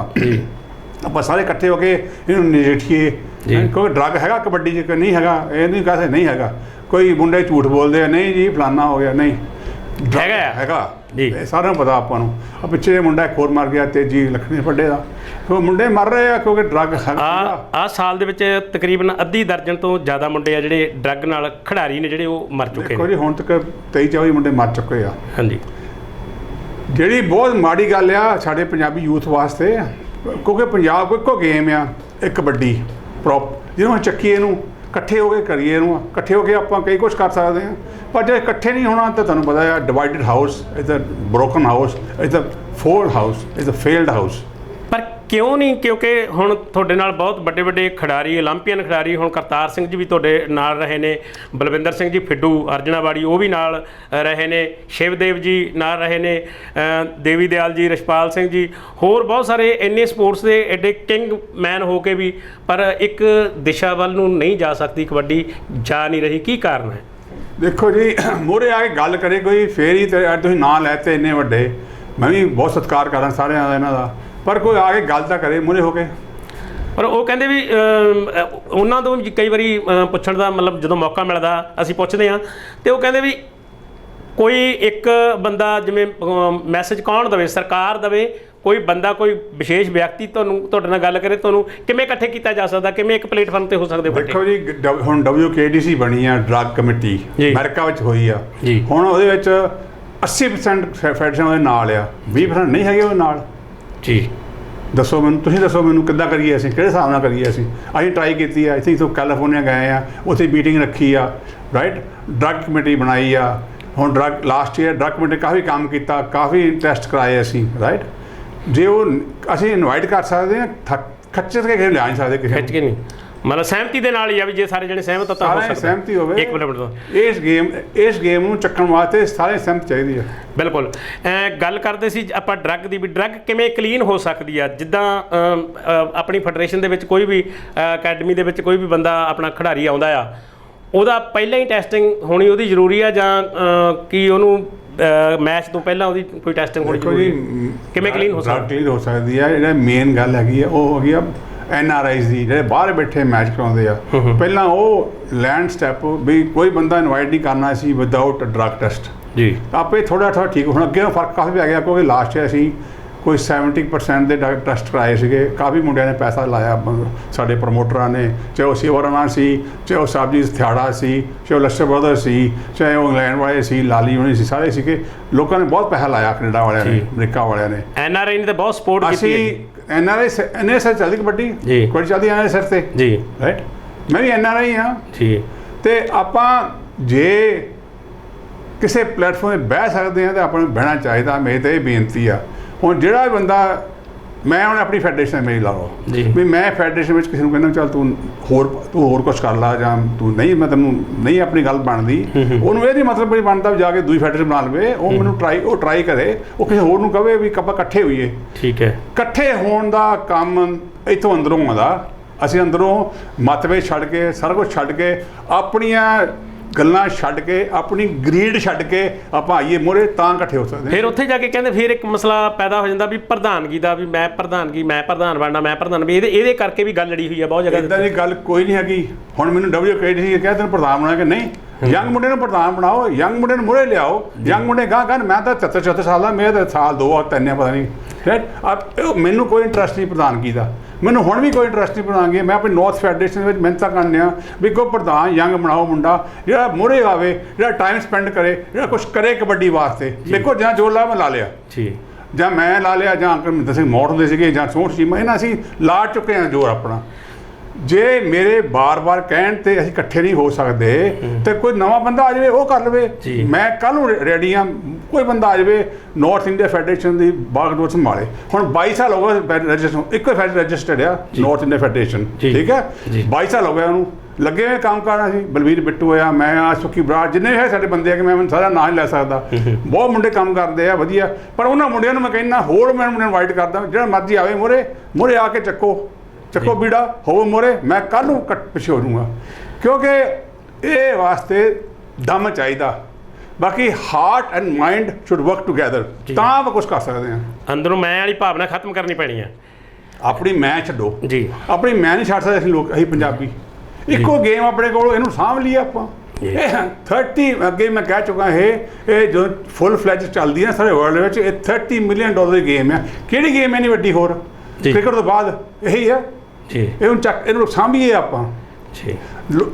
ਆਪਾਂ ਸਾਰੇ ਇਕੱਠੇ ਹੋ ਕੇ ਇਹਨੂੰ ਨਜਿੱਠੀਏ, ਕਿਉਂਕਿ ਡਰੱਗ ਹੈਗਾ ਕਬੱਡੀ 'ਚ, ਨਹੀਂ ਹੈਗਾ ਇਹ ਨਹੀਂ ਕਹਿ ਸਕਦੇ ਨਹੀਂ ਹੈਗਾ। ਕੋਈ ਮੁੰਡੇ ਝੂਠ ਬੋਲਦੇ ਆ, ਨਹੀਂ ਜੀ ਫਲਾਨਾ ਹੋ ਗਿਆ, ਨਹੀਂ ਹੈਗਾ ਜੀ, ਸਾਰਿਆਂ ਨੂੰ ਪਤਾ ਆਪਾਂ ਨੂੰ। ਆ ਪਿੱਛੇ ਮੁੰਡਾ ਇੱਕ ਹੋਰ ਮਰ ਗਿਆ ਤੇਜੀ ਲੱਖਣੀ ਫੱਡੇ ਦਾ, ਉਹ ਮੁੰਡੇ ਮਰ ਰਹੇ ਆ ਕਿਉਂਕਿ ਡਰੱਗ ਆਹ ਸਾਲ ਦੇ ਵਿੱਚ ਤਕਰੀਬਨ ਅੱਧੀ ਦਰਜਨ ਤੋਂ ਜ਼ਿਆਦਾ ਮੁੰਡੇ ਆ ਜਿਹੜੇ ਡਰੱਗ ਨਾਲ ਖਿਡਾਰੀ ਨੇ ਜਿਹੜੇ ਉਹ ਮਰ ਚੁੱਕੇ ਨੇ। ਹੁਣ ਤੱਕ 23-24 ਮੁੰਡੇ ਮਰ ਚੁੱਕੇ ਆ। ਹਾਂਜੀ, ਜਿਹੜੀ ਬਹੁਤ ਮਾੜੀ ਗੱਲ ਆ ਸਾਡੇ ਪੰਜਾਬੀ ਯੂਥ ਵਾਸਤੇ, ਕਿਉਂਕਿ ਪੰਜਾਬ ਕੋਈ ਇੱਕੋ ਗੇਮ ਆ, ਇੱਕ ਕਬੱਡੀ ਜਿਹਨੂੰ ਚੱਕੀਏ, ਇਹਨੂੰ ਇਕੱਠੇ ਹੋ ਕੇ ਕਰੀਏ, ਇਹਨੂੰ ਇਕੱਠੇ ਹੋ ਕੇ ਆਪਾਂ ਕਈ ਕੁਛ ਕਰ ਸਕਦੇ ਹਾਂ। ਪਰ ਜੇ ਇਕੱਠੇ ਨਹੀਂ ਹੋਣਾ ਤਾਂ ਤੁਹਾਨੂੰ ਪਤਾ ਹੈ divided house is a broken house, is a fold house, is a failed house. ਪਰ ਕਿਉਂ ਨਹੀਂ? ਕਿਉਂਕਿ ਹੁਣ ਤੁਹਾਡੇ ਨਾਲ ਬਹੁਤ ਵੱਡੇ ਖਿਡਾਰੀ, ਓਲੰਪੀਅਨ ਖਿਡਾਰੀ, ਹੁਣ ਕਰਤਾਰ ਸਿੰਘ ਜੀ ਵੀ ਤੁਹਾਡੇ ਨਾਲ ਰਹੇ ਨੇ, ਬਲਵਿੰਦਰ ਸਿੰਘ ਜੀ ਫਿੱਡੂ ਅਰਜਨਾਵਾੜੀ ਉਹ ਵੀ ਨਾਲ ਰਹੇ ਨੇ, ਸ਼ਿਵਦੇਵ ਜੀ ਨਾਲ ਰਹੇ ਨੇ, ਦੇਵੀ ਦਿਆਲ ਜੀ, ਰਛਪਾਲ ਸਿੰਘ ਜੀ, ਹੋਰ ਬਹੁਤ ਸਾਰੇ ਇੰਨੇ ਸਪੋਰਟਸ ਦੇ ਐਡੇ ਕਿੰਗ ਮੈਨ ਹੋ ਕੇ ਵੀ, ਪਰ ਇੱਕ ਦਿਸ਼ਾ ਵੱਲ ਨੂੰ ਨਹੀਂ ਜਾ ਸਕਦੀ ਕਬੱਡੀ, ਜਾ ਨਹੀਂ ਰਹੀ। ਕੀ ਕਾਰਨ ਹੈ? ਦੇਖੋ ਜੀ, ਮੂਹਰੇ ਆ ਕੇ ਗੱਲ ਕਰੇ ਕੋਈ, ਫੇਰ ਹੀ ਤੇ ਅੱਜ ਤੁਸੀਂ ਨਾਂ ਲੈਤੇ ਇੰਨੇ ਵੱਡੇ। ਮੈਂ ਵੀ ਬਹੁਤ ਸਤਿਕਾਰ ਕਰਦਾ ਸਾਰਿਆਂ ਦਾ ਇਹਨਾਂ ਦਾ, ਪਰ ਕੋਈ ਆ ਕੇ ਗੱਲ ਤਾਂ ਕਰੇ ਮੂਹਰੇ ਹੋ ਕੇ। ਪਰ ਉਹ ਕਹਿੰਦੇ ਵੀ ਉਹਨਾਂ ਤੋਂ ਵੀ ਕਈ ਵਾਰੀ ਪੁੱਛਣ ਦਾ ਮਤਲਬ ਜਦੋਂ ਮੌਕਾ ਮਿਲਦਾ ਅਸੀਂ ਪੁੱਛਦੇ ਹਾਂ, ਤੇ ਉਹ ਕਹਿੰਦੇ ਵੀ ਕੋਈ ਇੱਕ ਬੰਦਾ ਜਿਵੇਂ ਮੈਸੇਜ ਕੌਣ ਦੇਵੇ, ਸਰਕਾਰ ਦੇਵੇ, ਕੋਈ ਬੰਦਾ ਕੋਈ ਵਿਸ਼ੇਸ਼ ਵਿਅਕਤੀ ਤੁਹਾਡੇ ਨਾਲ ਗੱਲ ਕਰੇ, ਤੁਹਾਨੂੰ ਕਿਵੇਂ ਇਕੱਠੇ ਕੀਤਾ ਜਾ ਸਕਦਾ, ਕਿਵੇਂ ਇੱਕ ਪਲੇਟਫਾਰਮ ਤੇ ਹੋ ਸਕਦੇ ਹੋ? ਦੇਖੋ ਜੀ, ਹੁਣ WKDC ਬਣੀ ਆ, ਡਰੱਗ ਕਮੇਟੀ ਅਮਰੀਕਾ ਵਿੱਚ ਹੋਈ ਆ। ਹੁਣ ਉਹਦੇ ਵਿੱਚ 80% ਫੈਡਰੇਸ਼ਨ ਉਹਦੇ ਨਾਲ ਆ, 20% ਨਹੀਂ ਹੈਗੇ ਉਹਦੇ ਨਾਲ ਜੀ। ਦੱਸੋ ਮੈਨੂੰ, ਤੁਸੀਂ ਦੱਸੋ ਮੈਨੂੰ ਕਿੱਦਾਂ ਕਰੀਏ, ਅਸੀਂ ਕਿਹੜੇ ਹਿਸਾਬ ਨਾਲ ਕਰੀਏ? ਅਸੀਂ ਟਰਾਈ ਕੀਤੀ ਆ, ਇੱਥੇ ਤੋਂ ਕੈਲੀਫੋਰਨੀਆ ਗਏ ਆ, ਉੱਥੇ ਮੀਟਿੰਗ ਰੱਖੀ ਆ, ਰਾਈਟ, ਡਰੱਗ ਕਮੇਟੀ ਬਣਾਈ ਆ। ਹੁਣ drug last year drug committee ਕਾਫੀ ਕੰਮ ਕੀਤਾ, ਕਾਫੀ ਟੈਸਟ ਕਰਾਏ ਅਸੀਂ, ਰਾਈਟ। ਜੇ ਉਹ ਅਸੀਂ ਇਨਵਾਈਟ ਕਰ ਸਕਦੇ ਹਾਂ, ਖੱਚਰ ਕੇ ਲਿਆ ਨਹੀਂ ਸਕਦੇ ਕਿਸੇ, ਖਿੱਚ ਕੇ ਨਹੀਂ, ਮਤਲਬ ਸਹਿਮਤੀ ਦੇ ਨਾਲ ਹੀ ਆ ਵੀ ਜੇ ਸਾਰੇ ਜਣੇ ਸਹਿਮਤ ਤਾਂ ਹੋ ਸਕਦਾ, ਸਹਿਮਤੀ ਹੋਵੇ। ਇੱਕ ਮਿੰਟ ਤੋਂ ਇਸ ਗੇਮ ਨੂੰ ਚੱਕਣ ਵਾਸਤੇ ਸਾਰੇ ਸਹਿਮਤ ਚਾਹੀਦੀ ਆ। ਬਿਲਕੁਲ। ਗੱਲ ਕਰਦੇ ਸੀ ਆਪਾਂ ਡਰੱਗ ਦੀ, ਵੀ ਡਰੱਗ ਕਿਵੇਂ ਕਲੀਨ ਹੋ ਸਕਦੀ ਆ? ਜਿੱਦਾਂ ਆਪਣੀ ਫੈਡਰੇਸ਼ਨ ਦੇ ਵਿੱਚ ਕੋਈ ਵੀ ਅਕੈਡਮੀ ਦੇ ਵਿੱਚ ਕੋਈ ਵੀ ਬੰਦਾ ਆਪਣਾ ਖਿਡਾਰੀ ਆਉਂਦਾ ਆ, ਉਹਦਾ ਪਹਿਲਾਂ ਹੀ ਟੈਸਟਿੰਗ ਹੋਣੀ ਉਹਦੀ ਜ਼ਰੂਰੀ ਆ, ਜਾਂ ਕੀ ਉਹਨੂੰ ਮੈਚ ਤੋਂ ਪਹਿਲਾਂ ਉਹਦੀ ਕੋਈ ਟੈਸਟਿੰਗ ਹੋਣੀ ਜ਼ਰੂਰੀ? ਕਿਵੇਂ ਕਲੀਨ ਹੋ ਸਕਦੀ? ਕਲੀਨ ਹੋ ਸਕਦੀ ਆ। ਜਿਹੜਾ ਮੇਨ ਗੱਲ ਹੈਗੀ ਆ ਉਹ ਹੈਗੀ ਆ NRIs ਦੀ, ਜਿਹੜੇ ਬਾਹਰ ਬੈਠੇ ਮੈਚ ਕਰਾਉਂਦੇ ਆ। ਪਹਿਲਾਂ ਉਹ ਲੈਂਡ ਸਟੈਪ ਵੀ ਕੋਈ ਬੰਦਾ ਇਨਵਾਈਟ ਨਹੀਂ ਕਰਨਾ ਸੀ ਵਿਦਆਊਟ ਡਰੱਗ ਟੈਸਟ ਜੀ। ਆਪੇ ਥੋੜਾ ਠੀਕ ਹੁਣ ਅੱਗੇ ਫਰਕ ਕਾਫੀ ਪੈ ਗਿਆ, ਕਿਉਂਕਿ ਲਾਸਟ ਈਅਰ ਅਸੀਂ ਕੋਈ 70% ਦੇ ਡਰੱਗ ਟੈਸਟ ਕਰਾਏ ਸੀਗੇ। ਕਾਫੀ ਮੁੰਡਿਆਂ ਨੇ ਪੈਸਾ ਲਾਇਆ, ਸਾਡੇ ਪ੍ਰਮੋਟਰਾਂ ਨੇ, ਚਾਹੇ ਉਹ ਸਿਵਰਾਣਾ ਸੀ, ਚਾਹੇ ਉਹ ਸਾਬਜੀਤ ਥਿਆੜਾ ਸੀ, ਚਾਹੇ ਉਹ ਲੱਛਰ ਬ੍ਰਦਰ ਸੀ, ਚਾਹੇ ਉਹ ਇੰਗਲੈਂਡ ਵਾਲੇ ਸੀ, ਲਾਲੀ ਹੋਣੀ ਸੀ, ਸਾਰੇ ਸੀਗੇ। ਲੋਕਾਂ ਨੇ ਬਹੁਤ ਪੈਸਾ ਲਾਇਆ, ਕੈਨੇਡਾ ਵਾਲਿਆਂ ਨੇ, ਅਮਰੀਕਾ ਵਾਲਿਆਂ ਨੇ। NRI ਨੇ ਤਾਂ ਬਹੁਤ ਸਪੋਰਟ ਕੀਤੀ। ਅਸੀਂ NRI ਸਰ ਚੱਲਦੀ ਕਬੱਡੀ ਚੱਲਦੀ NRI ਸਰ ਤੇ ਜੀ, ਰਾਈਟ। ਮੈਂ ਵੀ NRI ਹਾਂ ਜੀ। ਤੇ ਆਪਾਂ ਜੇ ਕਿਸੇ ਪਲੇਟਫਾਰਮ 'ਤੇ ਬਹਿ ਸਕਦੇ ਹਾਂ ਤਾਂ ਆਪਾਂ ਨੂੰ ਬਹਿਣਾ ਚਾਹੀਦਾ। ਮੇਰੀ ਤਾਂ ਇਹ ਬੇਨਤੀ ਆ। ਹੁਣ ਜਿਹੜਾ ਵੀ ਬੰਦਾ, ਮੈਂ ਹੁਣ ਆਪਣੀ ਫੈਡਰੇਸ਼ਨ ਮੇਰੀ ਲਾ ਲਓ ਵੀ ਮੈਂ ਫੈਡਰੇਸ਼ਨ ਵਿੱਚ ਕਿਸੇ ਨੂੰ ਕਹਿੰਦਾ ਚੱਲ ਤੂੰ ਹੋਰ ਕੁਛ ਕਰ ਲਾ, ਜਾਂ ਤੂੰ ਨਹੀਂ, ਮੈਂ ਤੈਨੂੰ ਨਹੀਂ ਆਪਣੀ ਗੱਲ ਬਣਦੀ, ਉਹਨੂੰ ਇਹ ਨਹੀਂ ਮਤਲਬ ਨਹੀਂ ਬਣਦਾ ਵੀ ਜਾ ਕੇ ਦੂਜੀ ਫੈਡਰੇਸ਼ਨ ਬਣਾ ਲਵੇ। ਉਹ ਮੈਨੂੰ ਟਰਾਈ ਕਰੇ, ਉਹ ਕਿਸੇ ਹੋਰ ਨੂੰ ਕਹੇ ਵੀ ਆਪਾਂ ਇਕੱਠੇ ਹੋਈਏ। ਠੀਕ ਹੈ। ਇਕੱਠੇ ਹੋਣ ਦਾ ਕੰਮ ਇੱਥੋਂ ਅੰਦਰੋਂ ਆਉਂਦਾ। ਅਸੀਂ ਅੰਦਰੋਂ ਮਤਭੇਦ ਛੱਡ ਕੇ, ਸਾਰਾ ਕੁਛ ਛੱਡ ਕੇ, ਆਪਣੀਆਂ ਗੱਲਾਂ ਛੱਡ ਕੇ, ਆਪਣੀ ਗਰੀਡ ਛੱਡ ਕੇ ਆਪਾਂ ਆਈਏ ਮੋਰੇ, ਤਾਂ ਇਕੱਠੇ ਹੋ ਸਕਦੇ। ਫਿਰ ਉੱਥੇ ਜਾ ਕੇ ਕਹਿੰਦੇ ਫਿਰ ਇੱਕ ਮਸਲਾ ਪੈਦਾ ਹੋ ਜਾਂਦਾ ਵੀ ਪ੍ਰਧਾਨਗੀ ਦਾ, ਵੀ ਮੈਂ ਪ੍ਰਧਾਨ ਬਣਨਾ, ਮੈਂ ਪ੍ਰਧਾਨ। ਵੀ ਇਹਦੇ ਕਰਕੇ ਵੀ ਗੱਲ ਲੜੀ ਹੋਈ ਆ ਬਹੁਤ ਜਗ੍ਹਾ। ਇੱਦਾਂ ਦੀ ਗੱਲ ਕੋਈ ਨਹੀਂ ਹੈਗੀ। ਹੁਣ ਮੈਨੂੰ WKDC ਕਿਹਾ ਤੈਨੂੰ ਪ੍ਰਧਾਨ ਬਣਾ ਕੇ, ਨਹੀਂ, ਯੰਗ ਮੁੰਡੇ ਨੂੰ ਪ੍ਰਧਾਨ ਬਣਾਓ, ਯੰਗ ਮੁੰਡੇ ਨੂੰ ਮੂਹਰੇ ਲਿਆਓ, ਯੰਗ ਮੁੰਡੇ ਗਾਂ ਕਹਿਣ ਮੈਂ ਤਾਂ 74 ਸਾਲ ਦਾ, ਮੇਰਾ ਤਾਂ ਸਾਲ 2 ਆ 3 ਪਤਾ ਨਹੀਂ, ਰਾਈਟ। ਮੈਨੂੰ ਕੋਈ ਇੰਟਰਸਟ ਨਹੀਂ ਪ੍ਰਧਾਨਗੀ ਦਾ, ਮੈਨੂੰ ਹੁਣ ਵੀ ਕੋਈ ਇੰਟਰਸਟ ਨਹੀਂ ਪ੍ਰਧਾਨਗੀ। ਮੈਂ ਆਪਣੀ ਨਾਰਥ ਫੈਡਰੇਸ਼ਨ ਦੇ ਵਿੱਚ ਮਿਹਨਤਾਂ ਕਰਨੀ ਆ ਵੀ ਕੋਈ ਪ੍ਰਧਾਨ ਯੰਗ ਬਣਾਓ ਮੁੰਡਾ, ਜਿਹੜਾ ਮੂਹਰੇ ਆਵੇ, ਜਿਹੜਾ ਟਾਈਮ ਸਪੈਂਡ ਕਰੇ, ਜਿਹੜਾ ਕੁਛ ਕਰੇ ਕਬੱਡੀ ਵਾਸਤੇ। ਦੇਖੋ, ਜਾਂ ਜੋਰ ਲਾ ਮੈਂ ਲਾ ਲਿਆ ਜੀ, ਜਾਂ ਮੈਂ ਲਾ ਲਿਆ, ਜਾਂ ਅੰਕਲ ਮਹਿੰਦਰ ਸਿੰਘ ਮੌੜ ਹੁੰਦੇ ਸੀਗੇ, ਜਾਂ ਸੋਹਣ ਚੀਮਾ, ਇਹਨਾਂ ਅਸੀਂ ਲਾ ਚੁੱਕੇ ਹਾਂ ਜ਼ੋਰ ਆਪਣਾ। ਜੇ ਮੇਰੇ ਬਾਰ-ਬਾਰ ਕਹਿਣ ਤੇ ਅਸੀਂ ਇਕੱਠੇ ਨਹੀਂ ਹੋ ਸਕਦੇ ਤੇ ਕੋਈ ਨਵਾਂ ਬੰਦਾ ਆ ਜਾਵੇ, ਉਹ ਕਰ ਲਵੇ। ਮੈਂ ਕੱਲ੍ਹ ਨੂੰ ਰੈਡੀ ਹਾਂ, ਕੋਈ ਬੰਦਾ ਆ ਜਾਵੇ ਨਾਰਥ ਇੰਡੀਆ ਫੈਡਰੇਸ਼ਨ ਦੀ ਬਾਗਡੋਰ ਸੰਭਾਲੇ। ਹੁਣ 22 ਸਾਲ ਹੋ ਗਏ ਰਜਿਸਟਰ, ਇੱਕੋ ਫੈਡਰੇਸ਼ਨ ਰਜਿਸਟਰਡ ਆ ਨਾਰਥ ਇੰਡੀਆ ਫੈਡਰੇਸ਼ਨ, ਠੀਕ ਹੈ। 22 ਸਾਲ ਹੋ ਗਏ ਉਹਨੂੰ ਲੱਗੇ ਹੋਏ ਕੰਮ ਕਰਨਾ ਸੀ। ਬਲਵੀਰ ਬਿੱਟੂ ਆ, ਮੈਂ ਆ, ਸੁੱਖੀ ਬਰਾੜ, ਜਿੰਨੇ ਹੈ ਸਾਡੇ ਬੰਦੇ ਆ ਕਿ ਮੈਂ ਸਾਰਾ ਨਾਂ ਨਹੀਂ ਲੈ ਸਕਦਾ। ਬਹੁਤ ਮੁੰਡੇ ਕੰਮ ਕਰਦੇ ਆ ਵਧੀਆ, ਪਰ ਉਹਨਾਂ ਮੁੰਡਿਆਂ ਨੂੰ ਮੈਂ ਕਹਿੰਦਾ ਹੋਰ ਮੈਂ ਮੁੰਡਿਆਂ ਨੂੰ ਇਨਵਾਈਟ ਕਰਦਾ, ਜਿਹੜਾ ਮਰਜ਼ੀ ਆਵੇ ਮੂਹਰੇ ਆ ਕੇ ਚੱਕੋ ਬੀੜਾ, ਹੋਵੋ ਮੋਰੇ, ਮੈਂ ਕੱਲ੍ਹ ਨੂੰ ਪਿੱਛੇ ਹੋ ਜਾਊਂਗਾ। ਕਿਉਂਕਿ ਇਹ ਵਾਸਤੇ ਦਮ ਚਾਹੀਦਾ। ਬਾਕੀ heart and mind should work together, ਤਾਂ ਆਪਾਂ ਕੁਛ ਕਰ ਸਕਦੇ ਹਾਂ। ਅੰਦਰੋਂ ਮੈਂ ਵਾਲੀ ਭਾਵਨਾ ਖਤਮ ਕਰਨੀ ਪੈਣੀ ਹੈ। ਆਪਣੀ ਮੈਂ ਛੱਡੋ ਜੀ, ਆਪਣੀ ਮੈਂ ਨਹੀਂ ਛੱਡ ਸਕਦੇ ਅਸੀਂ ਪੰਜਾਬੀ। ਇੱਕੋ ਗੇਮ ਆਪਣੇ ਕੋਲ, ਇਹਨੂੰ ਸਾਂਭ ਲਈਏ ਆਪਾਂ। ਇਹ 30 ਅੱਗੇ ਮੈਂ ਕਹਿ ਚੁੱਕਾ, ਇਹ ਜੋ ਫੁੱਲ ਫਲੈਜ ਚੱਲਦੀ ਹੈ ਸਾਰੇ ਵਰਲਡ ਵਿੱਚ, ਇਹ $30 ਮਿਲੀਅਨ ਦੀ ਗੇਮ ਹੈ। ਕਿਹੜੀ ਗੇਮ ਹੈ ਨਹੀਂ ਵੱਡੀ ਹੋਰ ਕ੍ਰਿਕਟ ਤੋਂ ਬਾਅਦ? ਇਹੀ ਹੈ ਜੀ। ਇਹਨੂੰ ਸਾਂਭੀਏ ਆਪਾਂ ਜੀ।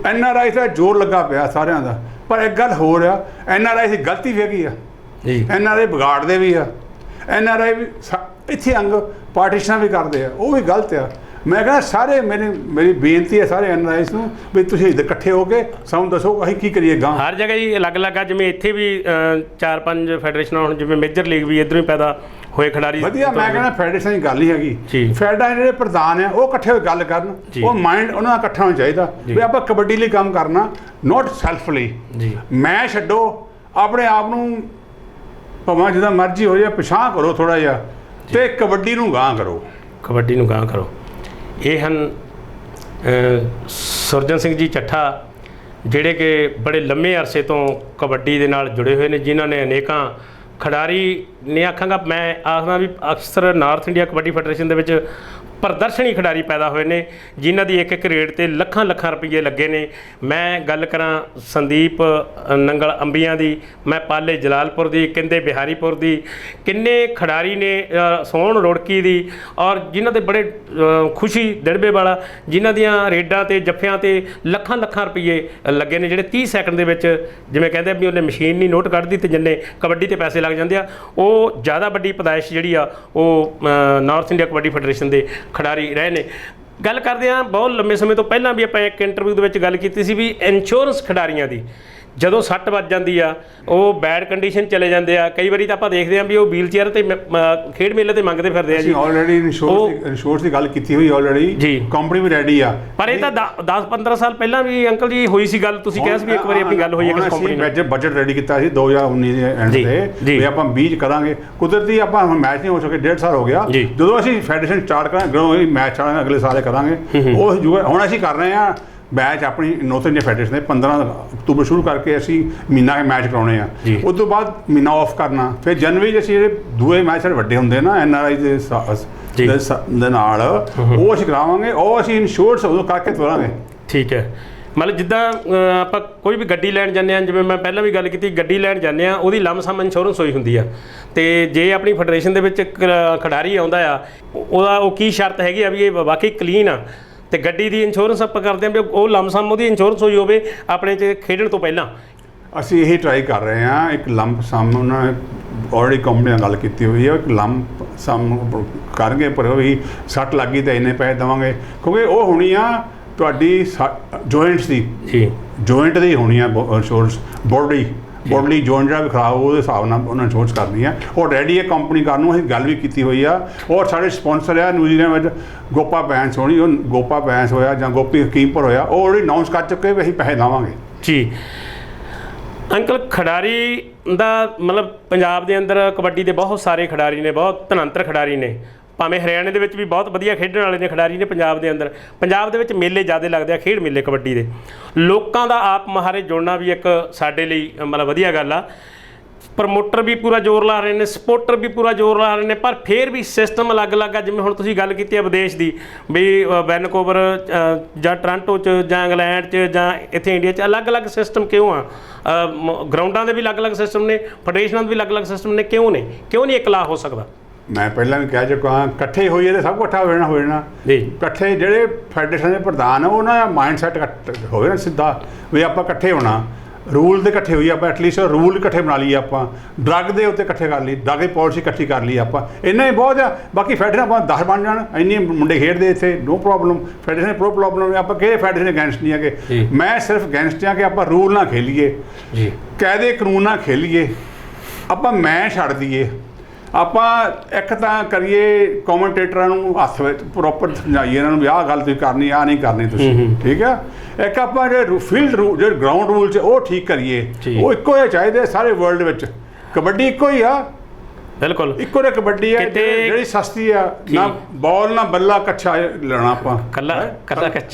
NRI ਦਾ ਜ਼ੋਰ ਲੱਗਾ ਪਿਆ ਸਾਰਿਆਂ ਦਾ, ਪਰ ਇੱਕ ਗੱਲ ਹੋਰ ਆ, NRI ਦੀ ਗਲਤੀ ਵੀ ਹੈਗੀ ਆ ਜੀ। NRI ਵਿਗਾੜਦੇ ਵੀ ਆ, NRI ਵੀ ਇੱਥੇ ਅੰਗ ਪਾਰਟੀਸ਼ਨਾਂ ਵੀ ਕਰਦੇ ਆ, ਉਹ ਵੀ ਗਲਤ ਆ। ਮੈਂ ਕਹਿੰਦਾ ਸਾਰੇ ਮੇਰੀ ਬੇਨਤੀ ਹੈ ਸਾਰੇ NRIs ਨੂੰ ਵੀ ਤੁਸੀਂ ਇੱਧਰ ਇਕੱਠੇ ਹੋ ਕੇ ਸਾਨੂੰ ਦੱਸੋ ਅਸੀਂ ਕੀ ਕਰੀਏ ਗਾਂ। ਹਰ ਜਗ੍ਹਾ ਹੀ ਅਲੱਗ-ਅਲੱਗ ਆ, ਜਿਵੇਂ ਇੱਥੇ ਵੀ 4-5 ਫੈਡਰੇਸ਼ਨਾਂ, ਹੁਣ ਜਿਵੇਂ ਮੇਜਰ ਲੀਗ ਵੀ ਇੱਧਰੋਂ ਹੀ ਪੈਦਾ ਹੋਏ ਖਿਡਾਰੀ ਵਧੀਆ। ਮੈਂ ਕਹਿੰਦਾ ਫੈਡਰੇਸ਼ਨ ਦੀ ਗੱਲ ਹੀ ਹੈਗੀ, ਫੈਡਰਾਂ ਜਿਹੜੇ ਪ੍ਰਧਾਨ ਆ ਉਹ ਇਕੱਠੇ ਹੋ ਕੇ ਗੱਲ ਕਰਨ, ਉਹ ਮਾਈਂਡ ਉਹਨਾਂ ਦਾ ਇਕੱਠਾ ਹੋਣਾ ਚਾਹੀਦਾ ਵੀ ਆਪਾਂ ਕਬੱਡੀ ਲਈ ਕੰਮ ਕਰਨਾ, ਨੋਟ ਸੈਲਫਲੀ। ਮੈਂ ਛੱਡੋ, ਆਪਣੇ ਆਪ ਨੂੰ ਭਾਵੇਂ ਜਿੱਦਾਂ ਮਰਜ਼ੀ ਹੋ ਜਾਏ ਪਿਛਾਂਹ ਕਰੋ ਥੋੜ੍ਹਾ ਜਿਹਾ, ਤੇ ਕਬੱਡੀ ਨੂੰ ਗਾਂਹ ਕਰੋ। ਇਹ ਹਨ ਸੁਰਜਨ ਸਿੰਘ ਜੀ ਚੱਠਾ, ਜਿਹੜੇ ਕਿ ਬੜੇ ਲੰਮੇ ਅਰਸੇ ਤੋਂ ਕਬੱਡੀ ਦੇ ਨਾਲ ਜੁੜੇ ਹੋਏ ਨੇ, ਜਿਨ੍ਹਾਂ ਨੇ ਅਨੇਕਾਂ ਖਿਡਾਰੀ ਨੇ ਆਖਾਂਗਾ ਮੈਂ ਆਖਦਾ ਵੀ ਅਕਸਰ ਨਾਰਥ ਇੰਡੀਆ ਕਬੱਡੀ ਫੈਡਰੇਸ਼ਨ ਦੇ ਵਿੱਚ ਪ੍ਰਦਰਸ਼ਨੀ ਖਿਡਾਰੀ ਪੈਦਾ ਹੋਏ ਨੇ, ਜਿਨ੍ਹਾਂ ਦੀ ਇੱਕ ਰੇਟ ਤੇ ਲੱਖਾਂ ਲੱਖਾਂ ਰੁਪਏ ਲੱਗੇ ਨੇ। ਮੈਂ ਗੱਲ ਕਰਾਂ ਸੰਦੀਪ ਨੰਗਲ ਅੰਬੀਆਂ ਦੀ, ਮੈਂ ਪਾਲੇ ਜਲਾਲਪੁਰ ਦੀ, ਕਹਿੰਦੇ ਬਿਹਾਰੀਪੁਰ ਦੀ, ਕਿੰਨੇ ਖਿਡਾਰੀ ਨੇ ਸੋਹਣ ਰੁੜਕੀ ਦੀ, ਔਰ ਜਿਨ੍ਹਾਂ ਦੇ ਬੜੇ ਖੁਸ਼ੀ ਦਿੜਬੇ ਵਾਲਾ, ਜਿਨ੍ਹਾਂ ਦੀਆਂ ਰੇਡਾਂ ਤੇ ਜੱਫਿਆਂ ਤੇ ਲੱਖਾਂ ਲੱਖਾਂ ਰੁਪਏ ਲੱਗੇ ਨੇ, ਜਿਹੜੇ 30 ਸੈਕਿੰਡ ਦੇ ਵਿੱਚ ਜਿਵੇਂ ਕਹਿੰਦੇ ਵੀ ਉਹਨੇ ਮਸ਼ੀਨ ਨਹੀਂ ਨੋਟ ਕੱਢਦੀ ਤੇ ਜਿੰਨੇ ਕਬੱਡੀ ਤੇ ਪੈਸੇ ਲੱਗ ਜਾਂਦੇ ਆ। ਉਹ ਜ਼ਿਆਦਾ ਵੱਡੀ ਪੈਦਾਇਸ਼ ਜਿਹੜੀ ਆ ਉਹ ਨਾਰਥ ਇੰਡੀਆ ਕਬੱਡੀ ਫੈਡਰੇਸ਼ਨ ਦੇ ਖਿਡਾਰੀ ਰਹੇ ਨੇ। ਗੱਲ ਕਰਦੇ ਹਾਂ ਬਹੁਤ ਲੰਮੇ ਸਮੇਂ ਤੋਂ ਪਹਿਲਾਂ ਵੀ ਆਪਾਂ ਇੱਕ ਇੰਟਰਵਿਊ ਦੇ ਵਿੱਚ ਗੱਲ ਕੀਤੀ ਸੀ ਵੀ ਇੰਸ਼ੋਰੈਂਸ ਖਿਡਾਰੀਆਂ ਦੀ ਜਦੋਂ ਸੱਟ ਵੱਜ ਜਾਂਦੀ ਆ ਉਹ ਬੈਡ ਕੰਡੀਸ਼ਨ ਚਲੇ ਜਾਂਦੇ ਆ, ਕਈ ਵਾਰੀ ਤਾਂ ਆਪਾਂ ਦੇਖਦੇ ਹਾਂ ਵੀ ਉਹ ਵੀਲ ਚੇਅਰ ਤੇ ਖੇਡ ਮੇਲੇ ਤੇ ਮੰਗਦੇ ਫਿਰਦੇ ਆ ਜੀ। ਆਲਰੇਡੀ ਇੰਸ਼ੋਰੈਂਸ ਦੀ ਗੱਲ ਕੀਤੀ ਹੋਈ ਆਲਰੇਡੀ ਜੀ, ਕੰਪਨੀ ਵੀ ਰੈਡੀ ਆ। ਪਰ ਇਹ ਤਾਂ 10-15 ਸਾਲ ਪਹਿਲਾਂ ਵੀ ਅੰਕਲ ਜੀ ਹੋਈ ਸੀ ਗੱਲ, ਤੁਸੀਂ ਕਿਹਾ ਸੀ ਵੀ ਇੱਕ ਵਾਰੀ ਆਪਣੀ ਗੱਲ ਹੋਈ ਹੈ ਕਿਸ ਕੰਪਨੀ ਨਾਲ। ਬਜਟ ਰੈਡੀ ਕੀਤਾ ਸੀ 2019 ਦੇ ਐਂਡ ਤੇ ਵੀ ਆਪਾਂ 20 ਕਰਾਂਗੇ। ਕੁਦਰਤੀ ਆਪਾਂ ਮੈਚ ਨਹੀਂ ਹੋ ਸਕੇ, 1.5 ਸਾਲ ਹੋ ਗਿਆ। ਜਦੋਂ ਅਸੀਂ ਫੈਡਰੇਸ਼ਨ ਸਟਾਰਟ ਕਰਾਂਗੇ, ਜਦੋਂ ਮੈਚ ਚਾਹਾਂਗੇ ਅਗਲੇ ਸਾਲ ਕਰਾਂਗੇ। ਉਹ ਹੁਣ ਅਸੀਂ ਕਰ ਰਹੇ ਹਾਂ ਮੈਚ ਆਪਣੀ ਨਾਰਥ ਇੰਡੀਆ ਫੈਡਰੇਸ਼ਨ ਦੇ 15 ਅਕਤੂਬਰ ਸ਼ੁਰੂ ਕਰਕੇ ਅਸੀਂ ਮਹੀਨਾ ਕੇ ਮੈਚ ਕਰਾਉਣੇ ਆ। ਉਸ ਤੋਂ ਬਾਅਦ ਮਹੀਨਾ ਆਫ ਕਰਨਾ, ਫਿਰ ਜਨਵਰੀ 'ਚ ਅਸੀਂ ਜਿਹੜੇ ਦੂਏ ਮੈਚ ਸਾਡੇ ਵੱਡੇ ਹੁੰਦੇ ਨਾ NRI ਦੇ ਨਾਲ ਉਹ ਅਸੀਂ ਕਰਾਵਾਂਗੇ। ਉਹ ਅਸੀਂ ਇੰਸ਼ੋਰੈਂਸ ਉਦੋਂ ਕਰਕੇ ਤੋਰਾਂਗੇ। ਠੀਕ ਹੈ, ਮਤਲਬ ਜਿੱਦਾਂ ਆਪਾਂ ਕੋਈ ਵੀ ਗੱਡੀ ਲੈਣ ਜਾਂਦੇ ਹਾਂ, ਜਿਵੇਂ ਮੈਂ ਪਹਿਲਾਂ ਵੀ ਗੱਲ ਕੀਤੀ, ਗੱਡੀ ਲੈਣ ਜਾਂਦੇ ਹਾਂ ਉਹਦੀ ਲਮਸਮ ਇੰਸ਼ੋਰੈਂਸ ਹੋਈ ਹੁੰਦੀ ਆ, ਤੇ ਜੇ ਆਪਣੀ ਫੈਡਰੇਸ਼ਨ ਦੇ ਵਿੱਚ ਖਿਡਾਰੀ ਆਉਂਦਾ ਆ ਉਹਦਾ ਉਹ ਕੀ ਸ਼ਰਤ ਹੈਗੀ ਆ ਵੀ ਇਹ ਵਾਕਈ ਕਲੀਨ ਆ, ਤੇ ਗੱਡੀ ਦੀ ਇੰਸ਼ੋਰੈਂਸ ਆਪਾਂ ਕਰਦੇ ਹਾਂ ਵੀ ਉਹ ਲਮਸਮ ਉਹਦੀ ਇੰਸ਼ੋਰੈਂਸ ਹੋਈ ਹੋਵੇ ਆਪਣੇ 'ਚ ਖੇਡਣ ਤੋਂ ਪਹਿਲਾਂ। ਅਸੀਂ ਇਹੀ ਟਰਾਈ ਕਰ ਰਹੇ ਹਾਂ। ਇੱਕ ਲੰਪ ਸਮ ਉਹਨਾਂ ਨੇ ਆਲਰੇਡੀ ਕੰਪਨੀ ਨਾਲ ਗੱਲ ਕੀਤੀ ਹੋਈ ਹੈ, ਇੱਕ ਲੰਪ ਸਮ ਕਰਨਗੇ, ਪਰ ਉਹ ਵੀ ਸੱਟ ਲੱਗੀ ਤਾਂ ਇੰਨੇ ਪੈਸੇ ਦੇਵਾਂਗੇ, ਕਿਉਂਕਿ ਉਹ ਹੋਣੀ ਆ ਤੁਹਾਡੀ ਜੁਆਇੰਟਸ ਦੀ ਜੀ, ਜੁਆਇੰਟ ਦੀ ਹੋਣੀ ਆ ਇੰਸ਼ੋਰੈਂਸ। ਬੋਡੀ ਜੁਆਇੰਟ ਜਿਹੜਾ ਵੀ ਖਰਾਬ ਉਹਦੇ ਹਿਸਾਬ ਨਾਲ ਉਹਨਾਂ ਇੰਸ਼ੋਰੈਂਸ ਕਰਨੀ ਆ। ਉਹ ਰੈਡੀ ਹੈ ਕੰਪਨੀ ਕਰਨ ਨੂੰ, ਅਸੀਂ ਗੱਲ ਵੀ ਕੀਤੀ ਹੋਈ ਆ। ਔਰ ਸਾਡੇ ਸਪਾਂਸਰ ਆ ਨਿਊਜ਼ੀਲੈਂਡ ਵਿੱਚ ਗੋਪਾ ਬੈਂਸ ਹੋਣੀ, ਉਹ ਗੋਪਾ ਬੈਂਸ ਹੋਇਆ ਜਾਂ ਗੋਪੀ ਹਕੀਮਪੁਰ ਹੋਇਆ, ਉਹ ਆਲਰੇਡੀ ਅਨਾਊਂਸ ਕਰ ਚੁੱਕੇ ਵੀ ਅਸੀਂ ਪੈਸੇ ਦੇਵਾਂਗੇ ਜੀ। ਅੰਕਲ ਖਿਡਾਰੀ ਦਾ ਮਤਲਬ ਪੰਜਾਬ ਦੇ ਅੰਦਰ ਕਬੱਡੀ ਦੇ ਬਹੁਤ ਸਾਰੇ ਖਿਡਾਰੀ ਨੇ, ਬਹੁਤ ਧਨੰਤਰ ਖਿਡਾਰੀ ਨੇ, ਭਾਵੇਂ ਹਰਿਆਣੇ ਦੇ ਵਿੱਚ ਵੀ ਬਹੁਤ ਵਧੀਆ ਖੇਡਣ ਵਾਲੇ ਨੇ ਖਿਡਾਰੀ ਨੇ। ਪੰਜਾਬ ਦੇ ਅੰਦਰ, ਪੰਜਾਬ ਦੇ ਵਿੱਚ ਮੇਲੇ ਜ਼ਿਆਦਾ ਲੱਗਦੇ ਆ, ਖੇਡ ਮੇਲੇ ਕਬੱਡੀ ਦੇ। ਲੋਕਾਂ ਦਾ ਆਪ ਮੁਹਾਰੇ ਜੁੜਨਾ ਵੀ ਇੱਕ ਸਾਡੇ ਲਈ ਮਤਲਬ ਵਧੀਆ ਗੱਲ ਆ। ਪ੍ਰਮੋਟਰ ਵੀ ਪੂਰਾ ਜ਼ੋਰ ਲਾ ਰਹੇ ਨੇ, ਸਪੋਰਟਰ ਵੀ ਪੂਰਾ ਜ਼ੋਰ ਲਾ ਰਹੇ ਨੇ, ਪਰ ਫਿਰ ਵੀ ਸਿਸਟਮ ਅਲੱਗ-ਅਲੱਗ ਆ। ਜਿਵੇਂ ਹੁਣ ਤੁਸੀਂ ਗੱਲ ਕੀਤੀ ਹੈ ਵਿਦੇਸ਼ ਦੀ ਵੀ ਵੈਨਕੂਵਰ ਜਾਂ ਟੋਰਾਂਟੋ 'ਚ ਜਾਂ ਇੰਗਲੈਂਡ 'ਚ ਜਾਂ ਇੱਥੇ ਇੰਡੀਆ 'ਚ ਅਲੱਗ-ਅਲੱਗ ਸਿਸਟਮ ਕਿਉਂ ਆ? ਗਰਾਊਂਡਾਂ ਦੇ ਵੀ ਅਲੱਗ-ਅਲੱਗ ਸਿਸਟਮ ਨੇ, ਫੈਡਰੇਸ਼ਨਾਂ ਦੇ ਵੀ ਅਲੱਗ-ਅਲੱਗ ਸਿਸਟਮ ਨੇ, ਕਿਉਂ ਨਹੀਂ ਇਕਲਾ ਹੋ ਸਕਦਾ? ਮੈਂ ਪਹਿਲਾਂ ਵੀ ਕਹਿ ਚੁੱਕਾ ਹਾਂ, ਇਕੱਠੇ ਹੋਈਏ ਤਾਂ ਸਭ ਇਕੱਠਾ ਹੋ ਜਾਣਾ ਜੀ। ਇਕੱਠੇ ਜਿਹੜੇ ਫੈਡਰੇਸ਼ਨ ਦੇ ਪ੍ਰਧਾਨ ਆ ਉਹਨਾਂ ਦਾ ਮਾਈਂਡ ਸੈਟ ਹੋਵੇ ਨਾ ਸਿੱਧਾ ਵੀ ਆਪਾਂ ਇਕੱਠੇ ਹੋਣਾ, ਰੂਲ 'ਤੇ ਇਕੱਠੇ ਹੋਈਏ ਆਪਾਂ, ਐਟਲੀਸਟ ਰੂਲ ਇਕੱਠੇ ਬਣਾ ਲਈਏ ਆਪਾਂ, ਡਰੱਗ ਦੇ ਉੱਤੇ ਇਕੱਠੇ ਕਰ ਲਈ, ਡਰੱਗ ਦੀ ਪਾਲਿਸੀ ਇਕੱਠੀ ਕਰ ਲਈ ਆਪਾਂ, ਇੰਨਾ ਹੀ ਬਹੁਤ ਆ। ਬਾਕੀ ਫੈਡਰੇਸ਼ਨ ਆਪਾਂ 10 ਬਣ ਜਾਣ, ਇੰਨੇ ਮੁੰਡੇ ਖੇਡਦੇ ਇੱਥੇ, no problem. Federation pro problem ਆਪਾਂ ਕਿਹੜੇ ਫੈਡਰੇਸ਼ਨ ਅਗੈਂਸਟ ਨਹੀਂ ਹੈਗੇ। ਮੈਂ ਸਿਰਫ ਅਗੈਂਸਟ ਹਾਂ ਕਿ ਆਪਾਂ ਰੂਲ ਨਾ ਖੇਲੀਏ, ਕਾਇਦੇ ਕਾਨੂੰਨ ਨਾ ਖੇਲੀਏ, ਆਪਾਂ ਮੈਚ ਛੱਡ ਦਈਏ। ਆਪਾਂ ਇੱਕ ਤਾਂ ਕਰੀਏ ਕਮੈਂਟੇਟਰਾਂ ਨੂੰ ਹੱਥ ਵਿੱਚ ਪ੍ਰੋਪਰ ਸਮਝਾਈਏ ਇਹਨਾਂ ਨੂੰ ਵੀ ਆਹ ਗੱਲ ਤੁਸੀਂ ਕਰਨੀ, ਆਹ ਨਹੀਂ ਕਰਨੀ ਤੁਸੀਂ, ਠੀਕ ਆ। ਇੱਕ ਆਪਾਂ ਜਿਹੜੇ ਫੀਲਡ ਜਿਹੜੇ ਗਰਾਊਂਡ ਰੂਲ 'ਚ ਉਹ ਠੀਕ ਕਰੀਏ, ਉਹ ਇੱਕੋ ਜਿਹੇ ਚਾਹੀਦੇ ਸਾਰੇ ਵਰਲਡ ਵਿੱਚ। ਕਬੱਡੀ ਇੱਕੋ ਹੀ ਆ, ਬਿਲਕੁਲ ਇੱਕੋ ਜਿਹੀ ਕਬੱਡੀ ਹੈ ਜਿਹੜੀ ਸਸਤੀ ਆ। ਨਾ ਬਾਲ ਨਾ ਬੱਲਾ ਕੱਛਾ ਲੈਣਾ ਆਪਾਂ,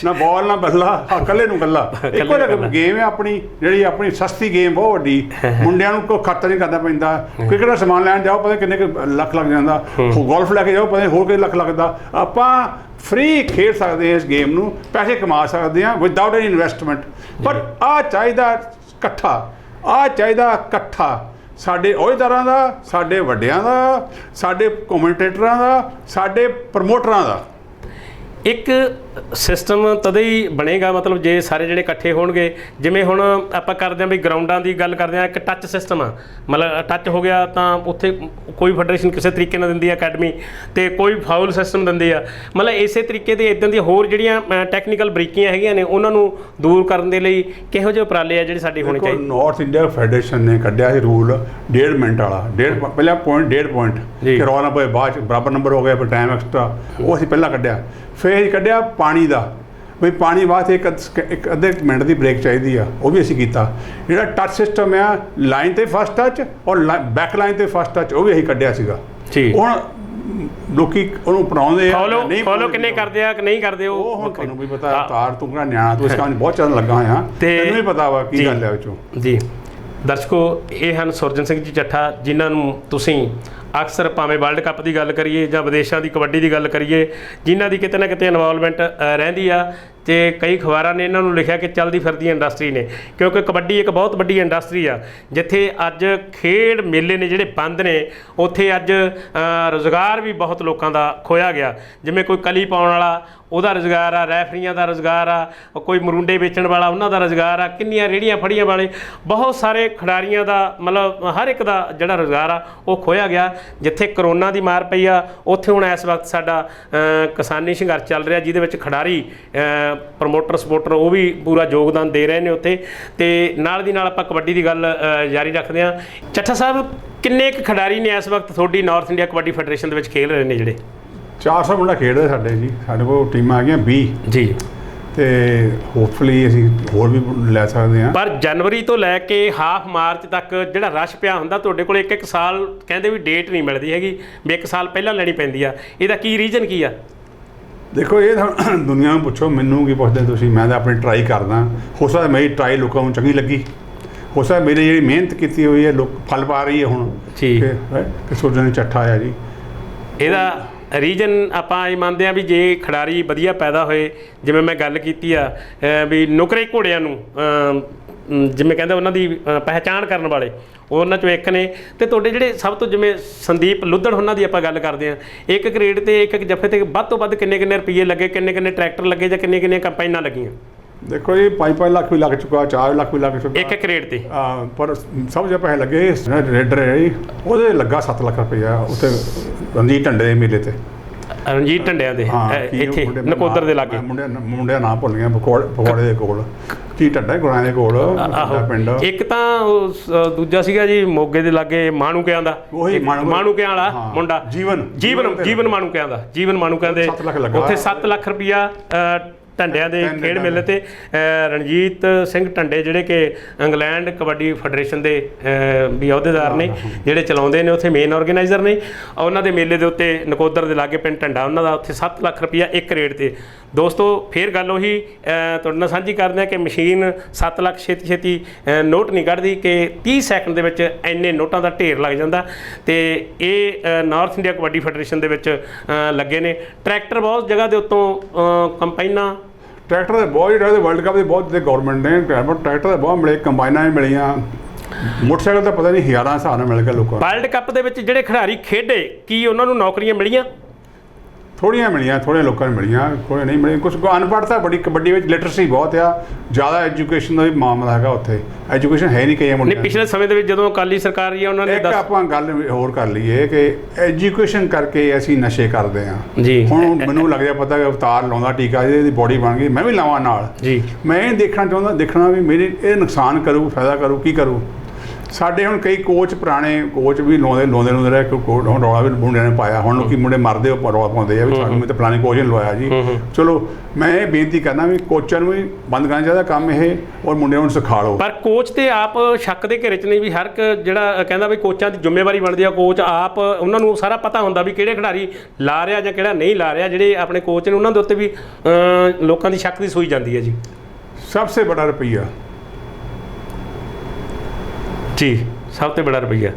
ਨਾ ਬਾਲ ਨਾ ਬੱਲਾ, ਇਕੱਲੇ ਨੂੰ ਗੱਲਾ। ਇੱਕੋ ਜਿਹੀ ਗੇਮ ਹੈ ਆਪਣੀ, ਜਿਹੜੀ ਆਪਣੀ ਸਸਤੀ ਗੇਮ, ਬਹੁਤ ਵੱਡੀ। ਮੁੰਡਿਆਂ ਨੂੰ ਕੋਈ ਖਰਚਾ ਨਹੀਂ ਕਰਨਾ ਪੈਂਦਾ। ਕ੍ਰਿਕਟ ਦਾ ਸਮਾਨ ਲੈਣ ਜਾਓ ਪਤਾ ਕਿੰਨੇ ਕੁ ਲੱਖ ਲੱਗ ਜਾਂਦਾ, ਗੋਲਫ ਲੈ ਕੇ ਜਾਓ ਪਤਾ ਹੋਰ ਕਿੰਨੇ ਲੱਖ ਲੱਗਦਾ। ਆਪਾਂ ਫ੍ਰੀ ਖੇਡ ਸਕਦੇ ਹਾਂ ਇਸ ਗੇਮ ਨੂੰ, ਪੈਸੇ ਕਮਾ ਸਕਦੇ ਹਾਂ ਵਿਦਆਊਟ ਐਨੀ ਇਨਵੈਸਟਮੈਂਟ। ਪਰ ਆਹ ਚਾਹੀਦਾ ਇਕੱਠਾ ਸਾਡੇ ਅਹੁਦੇਦਾਰਾਂ ਦਾ, ਸਾਡੇ ਵੱਡਿਆਂ ਦਾ, ਸਾਡੇ ਕਮੈਂਟੇਟਰਾਂ ਦਾ, ਸਾਡੇ ਪ੍ਰਮੋਟਰਾਂ ਦਾ। ਇੱਕ ਸਿਸਟਮ ਤਦੇ ਹੀ ਬਣੇਗਾ ਮਤਲਬ ਜੇ ਸਾਰੇ ਜਿਹੜੇ ਇਕੱਠੇ ਹੋਣਗੇ। ਜਿਵੇਂ ਹੁਣ ਆਪਾਂ ਕਰਦੇ ਹਾਂ ਵੀ ਗਰਾਊਂਡਾਂ ਦੀ ਗੱਲ ਕਰਦੇ ਹਾਂ, ਇੱਕ ਟੱਚ ਸਿਸਟਮ ਆ, ਮਤਲਬ ਟੱਚ ਹੋ ਗਿਆ ਤਾਂ ਉੱਥੇ ਕੋਈ ਫੈਡਰੇਸ਼ਨ ਕਿਸੇ ਤਰੀਕੇ ਨਾਲ ਦਿੰਦੀ ਆ ਅਕੈਡਮੀ, ਤੇ ਕੋਈ ਫਾਉਲ ਸਿਸਟਮ ਦਿੰਦੇ ਆ। ਮਤਲਬ ਇਸੇ ਤਰੀਕੇ ਦੇ ਇੱਦਾਂ ਦੀਆਂ ਹੋਰ ਜਿਹੜੀਆਂ ਟੈਕਨੀਕਲ ਬਰੀਕੀਆਂ ਹੈਗੀਆਂ ਨੇ ਉਹਨਾਂ ਨੂੰ ਦੂਰ ਕਰਨ ਦੇ ਲਈ ਕਿਹੋ ਜਿਹੇ ਉਪਰਾਲੇ ਆ ਜਿਹੜੇ ਸਾਡੇ ਹੋਣੇ ਚਾਹੀਦੇ? ਨਾਰਥ ਇੰਡੀਆ ਫੈਡਰੇਸ਼ਨ ਨੇ ਕੱਢਿਆ ਸੀ ਰੂਲ 1.5 ਮਿੰਟ ਵਾਲਾ, ਪਹਿਲਾਂ ਪੁਆਇੰਟ 1.5 ਪੁਆਇੰਟ ਕਿ ਰੌਲਾ ਨਾ ਪਏ, ਬਾਅਦ 'ਚ ਬਰਾਬਰ ਨੰਬਰ ਹੋ ਗਿਆ, ਫਿਰ ਟਾਈਮ ਐਕਸਟਰਾ, ਉਹ ਅਸੀਂ ਪਹਿਲਾਂ ਕੱਢਿਆ। ਫਿਰ ਅਸੀਂ ਕੱਢਿਆ ਪਾਣੀ ਦਾ, ਵੀ ਪਾਣੀ ਵਾਸਤੇ ਇੱਕ ਅੱਧੇ ਮਿੰਟ ਦੀ ਬ੍ਰੇਕ ਚਾਹੀਦੀ ਆ, ਉਹ ਵੀ ਅਸੀਂ ਕੀਤਾ। ਜਿਹੜਾ ਟੱਚ ਸਿਸਟਮ ਆ, ਲਾਈਨ 'ਤੇ ਫਸਟ ਟੱਚ ਔਰ ਬੈਕ ਲਾਈਨ 'ਤੇ ਫਸਟ ਟੱਚ, ਉਹ ਵੀ ਅਸੀਂ ਕੱਢਿਆ ਸੀਗਾ। ਹੁਣ ਲੋਕੀ ਉਹਨੂੰ ਅਪਣਾਉਂਦੇ ਆ ਫੋਲੋ ਨਹੀਂ ਫੋਲੋ ਕਿੰਨੇ ਕਰਦੇ ਆ ਕਿ ਨਹੀਂ ਕਰਦੇ ਉਹ ਹੁਣ ਵੱਖਰੀ। ਤੁਹਾਨੂੰ ਵੀ ਪਤਾ ਅਵਤਾਰ ਤੂੰ ਕਿਹੜਾ ਨਿਆਣਾ ਤੂੰ ਇਸ ਕੰਮ 'ਚ ਬਹੁਤ ਚੱਲਣ ਲੱਗਾ ਹੋਇਆ ਤੈਨੂੰ ਵੀ ਪਤਾ ਵਾ ਕੀ ਗੱਲ ਹੈ ਵਿੱਚੋਂ। ਜੀ ਦਰਸ਼ਕੋ, ਇਹ ਹਨ ਸੁਰਜਨ ਸਿੰਘ ਜੀ ਚੱਠਾ, ਜਿਨ੍ਹਾਂ ਨੂੰ ਤੁਸੀਂ ਅਕਸਰ ਭਾਵੇਂ ਵਰਲਡ ਕੱਪ ਦੀ ਗੱਲ ਕਰੀਏ ਜਾਂ ਵਿਦੇਸ਼ਾਂ ਦੀ ਕਬੱਡੀ ਦੀ ਗੱਲ ਕਰੀਏ, ਜਿਨ੍ਹਾਂ ਦੀ ਕਿਤੇ ਨਾ ਕਿਤੇ ਇਨਵੋਲਵਮੈਂਟ ਰਹਿੰਦੀ ਆ, ਤੇ ਕਈ ਅਖਬਾਰਾਂ ਨੇ ਇਹਨਾਂ ਨੂੰ ਲਿਖਿਆ ਕਿ ਚੱਲਦੀ ਫਿਰਦੀ ਇੰਡਸਟਰੀ ਨੇ, ਕਿਉਂਕਿ ਕਬੱਡੀ ਇੱਕ ਬਹੁਤ ਵੱਡੀ ਇੰਡਸਟਰੀ ਆ ਜਿੱਥੇ ਅੱਜ ਖੇਡ ਮੇਲੇ ਨੇ ਜਿਹੜੇ ਬੰਦ ਨੇ, ਉੱਥੇ ਅੱਜ ਰੁਜ਼ਗਾਰ ਵੀ ਬਹੁਤ ਲੋਕਾਂ ਦਾ ਖੋਇਆ ਗਿਆ। ਜਿਵੇਂ ਕੋਈ ਕਲੀ ਪਾਉਣ ਵਾਲਾ, ਉਹਦਾ ਰੁਜ਼ਗਾਰ ਆ, ਰੈਫਰੀਆਂ ਦਾ ਰੁਜ਼ਗਾਰ ਆ, ਕੋਈ ਮਰੂੰਡੇ ਵੇਚਣ ਵਾਲਾ, ਉਹਨਾਂ ਦਾ ਰੁਜ਼ਗਾਰ ਆ, ਕਿੰਨੀਆਂ ਰੇਹੜੀਆਂ ਫੜੀਆਂ ਵਾਲੇ, ਬਹੁਤ ਸਾਰੇ ਖਿਡਾਰੀਆਂ ਦਾ ਮਤਲਬ ਹਰ ਇੱਕ ਦਾ ਜਿਹੜਾ ਰੁਜ਼ਗਾਰ ਆ ਉਹ ਖੋਇਆ ਗਿਆ। ਜਿੱਥੇ ਕਰੋਨਾ ਦੀ ਮਾਰ ਪਈ ਆ, ਉੱਥੇ ਹੁਣ ਇਸ ਵਕਤ ਸਾਡਾ ਕਿਸਾਨੀ ਸੰਘਰਸ਼ ਚੱਲ ਰਿਹਾ, ਜਿਹਦੇ ਵਿੱਚ ਖਿਡਾਰੀ ਪ੍ਰਮੋਟਰ ਸਪੋਰਟਰ ਉਹ ਵੀ ਪੂਰਾ ਯੋਗਦਾਨ ਦੇ ਰਹੇ ਨੇ ਉੱਥੇ। ਤੇ ਨਾਲ ਦੀ ਨਾਲ ਆਪਾਂ ਕਬੱਡੀ ਦੀ ਗੱਲ ਜਾਰੀ ਰੱਖਦੇ ਹਾਂ। ਚੱਠਾ ਸਾਹਿਬ, ਕਿੰਨੇ ਕੁ ਖਿਡਾਰੀ ਨੇ ਇਸ ਵਕਤ ਤੁਹਾਡੀ ਨਾਰਥ ਇੰਡੀਆ ਕਬੱਡੀ ਫੈਡਰੇਸ਼ਨ ਦੇ ਵਿੱਚ ਖੇਡ ਰਹੇ ਨੇ? ਜਿਹੜੇ 400 ਮੁੰਡਾ ਖੇਡਦੇ ਸਾਡੇ ਜੀ, ਸਾਡੇ ਕੋਲ ਟੀਮਾਂ ਆ ਗਈਆਂ 20 ਜੀ, ਤੇ ਹੋਪਫੁਲੀ ਅਸੀਂ ਹੋਰ ਵੀ ਲੈ ਸਕਦੇ ਹਾਂ। ਪਰ ਜਨਵਰੀ ਤੋਂ ਲੈ ਕੇ ਹਾਫ ਮਾਰਚ ਤੱਕ ਜਿਹੜਾ ਰਸ਼ ਪਿਆ ਹੁੰਦਾ ਤੁਹਾਡੇ ਕੋਲ, ਇੱਕ ਸਾਲ ਕਹਿੰਦੇ ਵੀ ਡੇਟ ਨਹੀਂ ਮਿਲਦੀ ਹੈਗੀ, ਵੀ 1 ਸਾਲ ਪਹਿਲਾਂ ਲੈਣੀ ਪੈਂਦੀ ਆ, ਇਹਦਾ ਕੀ ਰੀਜ਼ਨ ਕੀ ਆ? ਦੇਖੋ, ਇਹ ਤਾਂ ਦੁਨੀਆ ਨੂੰ ਪੁੱਛੋ, ਮੈਨੂੰ ਕੀ ਪੁੱਛਦੇ ਤੁਸੀਂ। ਮੈਂ ਤਾਂ ਆਪਣੀ ਟਰਾਈ ਕਰਦਾ, ਹੋ ਸਕਦਾ ਮੇਰੀ ਟਰਾਈ ਲੋਕਾਂ ਨੂੰ ਚੰਗੀ ਲੱਗੀ, ਹੋ ਸਕਦਾ ਮੇਰੀ ਜਿਹੜੀ ਮਿਹਨਤ ਕੀਤੀ ਹੋਈ ਹੈ ਲੋਕ ਫਲ ਪਾ ਰਹੀ ਹੈ ਹੁਣ ਜੀ, ਕਿ ਸੁਰਜਨ ਚੱਠਾ ਆ ਜੀ। ਇਹਦਾ ਰੀਜਨ ਆਪਾਂ ਇਹ ਮੰਨਦੇ ਹਾਂ ਵੀ ਜੇ ਖਿਡਾਰੀ ਵਧੀਆ ਪੈਦਾ ਹੋਏ, ਜਿਵੇਂ ਮੈਂ ਗੱਲ ਕੀਤੀ ਆ ਵੀ ਨੁਕਰੇ ਘੋੜਿਆਂ ਨੂੰ ਜਿਵੇਂ ਕਹਿੰਦੇ ਉਹਨਾਂ ਦੀ ਪਹਿਚਾਣ ਕਰਨ ਵਾਲੇ ਉਹਨਾਂ 'ਚੋਂ ਇੱਕ ਨੇ। ਤੇ ਤੁਹਾਡੇ ਜਿਹੜੇ ਸਭ ਤੋਂ, ਜਿਵੇਂ ਸੰਦੀਪ ਲੁੱਧੜ ਉਹਨਾਂ ਦੀ ਆਪਾਂ ਗੱਲ ਕਰਦੇ ਹਾਂ, ਇੱਕ ਗ੍ਰੇਡ ਤੇ ਇੱਕ ਜੱਫੇ ਤੇ ਵੱਧ ਤੋਂ ਵੱਧ ਕਿੰਨੇ ਰੁਪਈਏ ਲੱਗੇ, ਕਿੰਨੇ ਟਰੈਕਟਰ ਲੱਗੇ, ਜਾਂ ਕਿੰਨੀਆਂ ਕੰਪਾਈਨਾਂ ਲੱਗੀਆਂ? ਦੇਖੋ ਜੀ 5-5 ਲੱਖ ਵੀ ਲੱਗ ਚੁੱਕਾ, 4 ਲੱਖ ਵੀ ਲੱਗ ਚੁੱਕਾ ਇੱਕ ਗ੍ਰੇਡ ਤੇ। ਪਰ ਸਭ ਤੋਂ ਪੈਸੇ ਲੱਗੇ ਰੇਡਰ ਹੈ ਜੀ, ਉਹਦੇ ਲੱਗਾ 7 ਲੱਖ ਰੁਪਈਆ ਉੱਥੇ ਰਣਜੀਤ ਢੰਡੇ ਦੇ ਮੇਲੇ ਤੇ। ਰਣਜੀਤ ਢੰਡਿਆਂ ਦੇ ਇੱਥੇ ਨਕੋਦਰ ਦੇ ਲਾਗੇ, ਮੁੰਡਿਆਂ ਨਾਂ ਭੁੱਲ ਗਿਆ, ਪਕੌੜੇ ਦੇ ਕੋਲ ਕੀ ਢੰਡਾ ਗੁਰਾਂ ਦੇ ਕੋਲ ਪਿੰਡ। ਇੱਕ ਤਾਂ ਦੂਜਾ ਸੀਗਾ ਜੀ ਮੋਗੇ ਦੇ ਲਾਗੇ ਮਾਣੂਕਿਆਂ ਦਾ, ਮਾਣੂਕਿਆਂ ਵਾਲਾ ਮੁੰਡਾ ਜੀਵਨ ਮਾਣੂਕਿਆਂ ਦਾ, ਜੀਵਨ ਮਾਣੂਕਿਆਂ ਦੇ ਉੱਥੇ 7 ਲੱਖ ਰੁਪਈਆ ਢੰਡਿਆਂ ਦੇ ਖੇਡ ਮੇਲੇ ਤੇ। ਰਣਜੀਤ ਸਿੰਘ ਢੰਡੇ ਜਿਹੜੇ ਕਿ ਇੰਗਲੈਂਡ ਕਬੱਡੀ ਫੈਡਰੇਸ਼ਨ ਦੇ ਵੀ ਅਹੁਦੇਦਾਰ ਨੇ, ਜਿਹੜੇ ਚਲਾਉਂਦੇ ਨੇ, ਉੱਥੇ ਮੇਨ ਆਰਗੇਨਾਈਜ਼ਰ ਨੇ, ਉਹਨਾਂ ਦੇ ਮੇਲੇ ਦੇ ਉੱਤੇ ਨਕੋਦਰ ਦੇ ਲਾਗੇ ਪਿੰਡ ਢੰਡਾ, ਉਹਨਾਂ ਦਾ ਉੱਥੇ 7 ਲੱਖ ਰੁਪਈਆ ਇੱਕ ਰੇਟ ਤੇ। ਦੋਸਤੋ, ਫਿਰ ਗੱਲ ਉਹੀ ਤੁਹਾਡੇ ਨਾਲ ਸਾਂਝੀ ਕਰਦੇ ਹਾਂ ਕਿ ਮਸ਼ੀਨ 7 ਲੱਖ ਛੇਤੀ ਨੋਟ ਨਹੀਂ ਕੱਢਦੀ, ਕਿ 30 ਸੈਕਿੰਡ ਦੇ ਵਿੱਚ ਇੰਨੇ ਨੋਟਾਂ ਦਾ ਢੇਰ ਲੱਗ ਜਾਂਦਾ। ਤੇ ਇਹ ਨਾਰਥ ਇੰਡੀਆ ਕਬੱਡੀ ਫੈਡਰੇਸ਼ਨ ਦੇ ਵਿੱਚ ਲੱਗੇ ਨੇ। ਟਰੈਕਟਰ ਬਹੁਤ ਜਗ੍ਹਾ ਦੇ ਉੱਤੋਂ ਕੰਪਾਈਨਾਂ, ਟਰੈਕਟਰ ਦੇ ਬਹੁਤ ਜਿਹੜੇ ਵਰਲਡ ਕੱਪ ਦੇ ਬਹੁਤ ਜਿਹੜੇ ਗੌਰਮੈਂਟ ਨੇ ਟਰੈਕਟਰ ਦੇ ਬਹੁਤ ਮਿਲੇ, ਕੰਬਾਈਨਾਂ ਵੀ ਮਿਲੀਆਂ, ਮੋਟਰਸਾਈਕਲ ਤਾਂ ਪਤਾ ਨਹੀਂ ਹਜ਼ਾਰਾਂ ਹਿਸਾਬ ਨਾਲ ਮਿਲ ਗਿਆ ਲੋਕਾਂ ਨੂੰ। ਵਰਲਡ ਕੱਪ ਦੇ ਵਿੱਚ ਜਿਹੜੇ ਖਿਡਾਰੀ ਖੇਡੇ, ਕੀ ਉਹਨਾਂ ਨੂੰ ਨੌਕਰੀਆਂ ਮਿਲੀਆਂ? ਥੋੜ੍ਹੀਆਂ ਮਿਲੀਆਂ, ਥੋੜ੍ਹੇ ਲੋਕਾਂ ਨੂੰ ਮਿਲੀਆਂ, ਥੋੜ੍ਹੇ ਨਹੀਂ ਮਿਲੀਆਂ। ਕੁਛ ਅਨਪੜ੍ਹਤਾ ਬੜੀ ਕਬੱਡੀ ਵਿੱਚ, ਲਿਟਰੇਸੀ ਬਹੁਤ ਆ, ਜ਼ਿਆਦਾ ਐਜੂਕੇਸ਼ਨ ਦਾ ਵੀ ਮਾਮਲਾ ਹੈਗਾ ਉੱਥੇ, ਐਜੂਕੇਸ਼ਨ ਹੈ ਨਹੀਂ ਕਈ ਮੁੰਡੇ। ਨਹੀਂ, ਪਿਛਲੇ ਸਮੇਂ ਦੇ ਵਿੱਚ ਜਦੋਂ ਅਕਾਲੀ ਸਰਕਾਰ ਰਹੀ ਉਹਨਾਂ ਨੇ ਆਪਾਂ ਗੱਲ ਹੋਰ ਕਰ ਲਈਏ ਕਿ ਐਜੂਕੇਸ਼ਨ ਕਰਕੇ ਅਸੀਂ ਨਸ਼ੇ ਕਰਦੇ ਹਾਂ ਜੀ। ਹੁਣ ਮੈਨੂੰ ਲੱਗਦਾ ਪਤਾ ਕਿ ਅਵਤਾਰ ਲਾਉਂਦਾ ਟੀਕਾ, ਇਹਦੀ ਬੋਡੀ ਬਣ ਗਈ, ਮੈਂ ਵੀ ਲਾਵਾਂ ਨਾਲ ਜੀ। ਮੈਂ ਇਹ ਦੇਖਣਾ ਵੀ ਮੇਰੇ ਇਹ ਨੁਕਸਾਨ ਕਰੂ, ਫਾਇਦਾ ਕਰੂ, ਕੀ ਕਰੂ। ਸਾਡੇ ਹੁਣ ਕਈ ਕੋਚ, ਪੁਰਾਣੇ ਕੋਚ ਵੀ ਲਾਉਂਦੇ ਰਹੇ, ਹੁਣ ਰੌਲਾ ਵੀ ਮੁੰਡਿਆਂ ਨੇ ਪਾਇਆ, ਹੁਣ ਲੋਕੀ ਮੁੰਡੇ ਮਰਦੇ ਰੌਲਾ ਪਾਉਂਦੇ ਆ ਵੀ ਸਾਨੂੰ ਵੀ ਤਾਂ ਪੁਰਾਣੇ ਕੋਚ ਨੇ ਲਵਾਇਆ ਜੀ। ਚਲੋ, ਮੈਂ ਇਹ ਬੇਨਤੀ ਕਰਨਾ ਵੀ ਕੋਚਾਂ ਨੂੰ ਵੀ ਬੰਦ ਕਰਨਾ ਚਾਹੀਦਾ ਕੰਮ ਇਹ, ਔਰ ਮੁੰਡਿਆਂ ਨੂੰ ਸਿਖਾ ਲਓ। ਪਰ ਕੋਚ ਤੇ ਆਪ ਸ਼ੱਕ ਦੇ ਘੇਰੇ 'ਚ ਨਹੀਂ ਵੀ ਹਰ ਇੱਕ ਜਿਹੜਾ ਕਹਿੰਦਾ ਵੀ ਕੋਚਾਂ ਦੀ ਜ਼ਿੰਮੇਵਾਰੀ ਬਣਦੀ ਆ, ਕੋਚ ਆਪ ਉਹਨਾਂ ਨੂੰ ਸਾਰਾ ਪਤਾ ਹੁੰਦਾ ਵੀ ਕਿਹੜੇ ਖਿਡਾਰੀ ਲਾ ਰਿਹਾ ਜਾਂ ਕਿਹੜਾ ਨਹੀਂ ਲਾ ਰਿਹਾ। ਜਿਹੜੇ ਆਪਣੇ ਕੋਚ ਨੇ ਉਹਨਾਂ ਦੇ ਉੱਤੇ ਵੀ ਲੋਕਾਂ ਦੀ ਸ਼ੱਕ ਦੀ ਸੂਈ ਜਾਂਦੀ ਹੈ ਜੀ। ਸਭ ਤੋਂ ਵੱਡਾ ਰੁਪਈਆ ਜੀ, ਸਭ ਤੋਂ ਬੜਾ ਰੁਪਈਆ।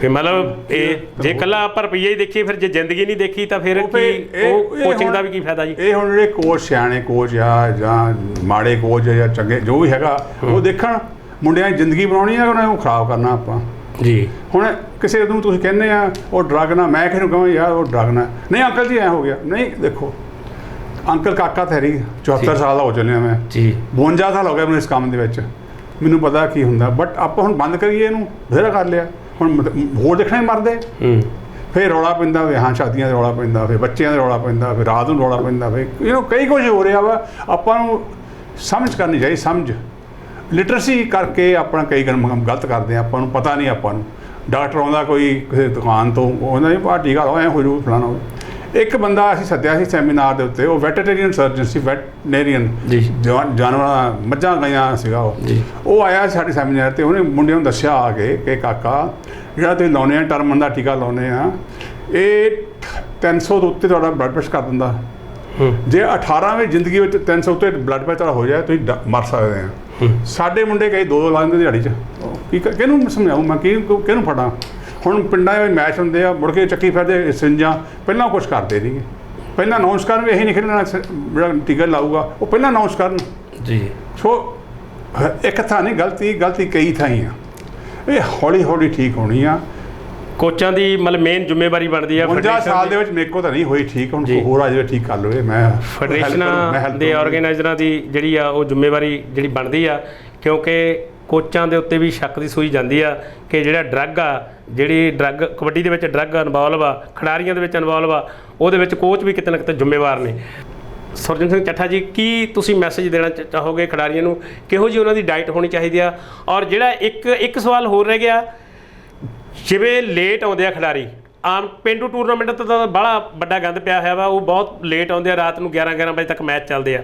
ਫਿਰ ਮਤਲਬ ਇਹ ਜੇ ਇਕੱਲਾ ਆਪਾਂ ਰੁਪਈਆ ਹੀ ਦੇਖੀਏ, ਫਿਰ ਜੇ ਜ਼ਿੰਦਗੀ ਨਹੀਂ ਦੇਖੀ ਤਾਂ ਫਿਰ ਕੀ ਉਹ ਕੋਚਿੰਗ ਦਾ ਵੀ ਕੀ ਫਾਇਦਾ ਜੀ? ਇਹ ਹੁਣ ਜਿਹੜੇ ਕੋਚ, ਸਿਆਣੇ ਕੋਚ ਆ ਜਾਂ ਮਾੜੇ ਕੋਚ ਜਾਂ ਚੰਗੇ ਜੋ ਵੀ ਹੈਗਾ, ਉਹ ਦੇਖਣ ਮੁੰਡਿਆਂ ਦੀ ਜ਼ਿੰਦਗੀ ਬਣਾਉਣੀ ਆ, ਉਹਨਾਂ ਨੂੰ ਖਰਾਬ ਕਰਨਾ ਆਪਾਂ ਜੀ। ਹੁਣ ਕਿਸੇ ਨੂੰ ਤੁਸੀਂ ਕਹਿੰਦੇ ਆ ਉਹ ਡਰੱਗ ਨਾ, ਮੈਂ ਕਿਸੇ ਨੂੰ ਕਹਾਂ ਯਾਰ ਉਹ ਡਰੱਗ ਨਾ, ਨਹੀਂ ਅੰਕਲ ਜੀ ਐਂ ਹੋ ਗਿਆ, ਨਹੀਂ ਦੇਖੋ ਅੰਕਲ ਕਾਕਾ ਤੇਰੀ 74 ਸਾਲ ਦਾ ਹੋ ਚੱਲਿਆ ਮੈਂ ਜੀ, 52 ਸਾਲ ਹੋ ਗਏ ਮੈਨੂੰ ਇਸ ਕੰਮ ਦੇ ਵਿੱਚ, ਮੈਨੂੰ ਪਤਾ ਕੀ ਹੁੰਦਾ। ਬਟ ਆਪਾਂ ਹੁਣ ਬੰਦ ਕਰੀਏ ਇਹਨੂੰ, ਬਥੇਰਾ ਕਰ ਲਿਆ, ਹੁਣ ਹੋਰ ਦੇਖਣਾ ਹੀ ਮਰਦੇ। ਫਿਰ ਰੌਲਾ ਪੈਂਦਾ, ਵਿਆਹਾਂ ਸ਼ਾਦੀਆਂ 'ਤੇ ਰੌਲਾ ਪੈਂਦਾ, ਫਿਰ ਬੱਚਿਆਂ ਦਾ ਰੌਲਾ ਪੈਂਦਾ, ਫਿਰ ਰਾਤ ਨੂੰ ਰੌਲਾ ਪੈਂਦਾ, ਫਿਰ ਕਈ ਕੁਝ ਹੋ ਰਿਹਾ ਵਾ। ਆਪਾਂ ਨੂੰ ਸਮਝ ਕਰਨੀ ਚਾਹੀਦੀ, ਸਮਝ ਲਿਟਰੇਸੀ ਕਰਕੇ ਆਪਣਾ ਕਈ ਕੰਮ ਗਲਤ ਕਰਦੇ ਆ, ਆਪਾਂ ਨੂੰ ਪਤਾ ਨਹੀਂ। ਆਪਾਂ ਨੂੰ ਡਾਕਟਰ ਆਉਂਦਾ ਕੋਈ ਕਿਸੇ ਦੁਕਾਨ ਤੋਂ, ਉਹਨਾਂ ਦੀ ਆਹ ਟੀਕਾ ਲਾਓ, ਐਂ ਹੋ ਜੂ ਫਲਾਣਾ ਹੋਵੇ। ਇੱਕ ਬੰਦਾ ਅਸੀਂ ਸੱਦਿਆ ਸੀ ਸੈਮੀਨਾਰ ਦੇ ਉੱਤੇ, ਉਹ ਵੈਟਰਨਰੀਅਨ ਸਰਜਨ ਸੀ, ਵੈਟਨਰੀਅਨ ਜਾਨਵਰਾਂ, ਮੱਝਾਂ ਗਾਈਆਂ ਸੀਗਾ ਉਹ ਆਇਆ ਸਾਡੇ ਸੈਮੀਨਾਰ 'ਤੇ। ਉਹਨੇ ਮੁੰਡਿਆਂ ਨੂੰ ਦੱਸਿਆ ਆ ਕੇ ਕਿ ਕਾਕਾ ਜਿਹੜਾ ਤੁਸੀਂ ਲਾਉਂਦੇ ਆ, ਟਰਮ ਦਾ ਟੀਕਾ ਲਾਉਂਦੇ ਆ, ਇਹ 300 ਤੋਂ ਉੱਤੇ ਤੁਹਾਡਾ ਬਲੱਡ ਪ੍ਰੈਸ਼ਰ ਕਰ ਦਿੰਦਾ। ਜੇ 18ਵੀਂ ਜ਼ਿੰਦਗੀ ਵਿੱਚ 300 ਉੱਤੇ ਬਲੱਡ ਪ੍ਰੈਸ਼ਰ ਹੋ ਜਾਏ ਤੁਸੀਂ ਮਰ ਸਕਦੇ ਆ। ਸਾਡੇ ਮੁੰਡੇ ਕਈ 2-2 ਲਾ ਦਿੰਦੇ ਦਿਹਾੜੀ 'ਚ। ਕਿਹਨੂੰ ਸਮਝਾਊਂ ਮੈਂ, ਕਿਹਨੂੰ ਫੜਾਂ? ਹੁਣ ਪਿੰਡਾਂ ਵਿੱਚ ਮੈਚ ਹੁੰਦੇ ਆ, ਮੁੜ ਕੇ ਚੱਕੀ ਫਿਰਦੇ ਸਿੰਜਾਂ, ਪਹਿਲਾਂ ਕੁਛ ਕਰਦੇ ਨਹੀਂ। ਪਹਿਲਾਂ ਅਨਾਊਂਸ ਕਰਨ ਵੀ ਇਹੀ ਨਹੀਂ ਖੇਡਣਾ ਜਿਹੜਾ ਟਿਕਟ ਲਾਊਗਾ, ਉਹ ਪਹਿਲਾਂ ਅਨਾਊਂਸ ਕਰਨ ਜੀ। ਸੋ ਇੱਕ ਥਾਂ ਨਹੀਂ ਗਲਤੀ ਕਈ ਥਾਂ ਹੀ ਆ। ਇਹ ਹੌਲੀ ਹੌਲੀ ਠੀਕ ਹੋਣੀ ਆ। ਕੋਚਾਂ ਦੀ ਮਤਲਬ ਮੇਨ ਜ਼ਿੰਮੇਵਾਰੀ ਬਣਦੀ ਆ। 50 ਸਾਲ ਦੇ ਵਿੱਚ ਮੇਰੇ ਕੋਲ ਤਾਂ ਨਹੀਂ ਹੋਈ ਠੀਕ, ਹੁਣ ਹੋਰ ਆ ਜਾਵੇ ਠੀਕ ਕਰ ਲਵੇ। ਮੈਂ ਫੈਡਰੇਸ਼ਨਾਂ ਦੇ ਆਰਗੇਨਾਈਜ਼ਰਾਂ ਦੀ ਜਿਹੜੀ ਆ ਉਹ ਜ਼ਿੰਮੇਵਾਰੀ ਜਿਹੜੀ ਬਣਦੀ ਆ, ਕਿਉਂਕਿ ਕੋਚਾਂ ਦੇ ਉੱਤੇ ਵੀ ਸ਼ੱਕ ਦੀ ਸੂਈ ਜਾਂਦੀ ਆ ਕਿ ਜਿਹੜਾ ਡਰੱਗ ਆ, ਜਿਹੜੀ ਡਰੱਗ ਕਬੱਡੀ ਦੇ ਵਿੱਚ ਡਰੱਗ ਇਨਵੋਲਵ ਆ, ਖਿਡਾਰੀਆਂ ਦੇ ਵਿੱਚ ਇਨਵੋਲਵ ਆ, ਉਹਦੇ ਵਿੱਚ ਕੋਚ ਵੀ ਕਿਤੇ ਨਾ ਕਿਤੇ ਜ਼ਿੰਮੇਵਾਰ ਨੇ। ਸੁਰਜਨ ਸਿੰਘ ਚੱਠਾ ਜੀ, ਕੀ ਤੁਸੀਂ ਮੈਸੇਜ ਦੇਣਾ ਚਾਹੋਗੇ ਖਿਡਾਰੀਆਂ ਨੂੰ? ਕਿਹੋ ਜਿਹੀ ਉਹਨਾਂ ਦੀ ਡਾਈਟ ਹੋਣੀ ਚਾਹੀਦੀ ਆ? ਔਰ ਜਿਹੜਾ ਇੱਕ ਸਵਾਲ ਹੋਰ ਰਹਿ ਗਿਆ, ਜਿਵੇਂ ਲੇਟ ਆਉਂਦੇ ਆ ਖਿਡਾਰੀ, ਆਮ ਪੇਂਡੂ ਟੂਰਨਾਮੈਂਟ ਤਾਂ ਬੜਾ ਵੱਡਾ ਗੰਦ ਪਿਆ ਹੋਇਆ ਵਾ, ਉਹ ਬਹੁਤ ਲੇਟ ਆਉਂਦੇ ਆ, ਰਾਤ ਨੂੰ 11 ਵਜੇ ਤੱਕ ਮੈਚ ਚੱਲਦੇ ਆ।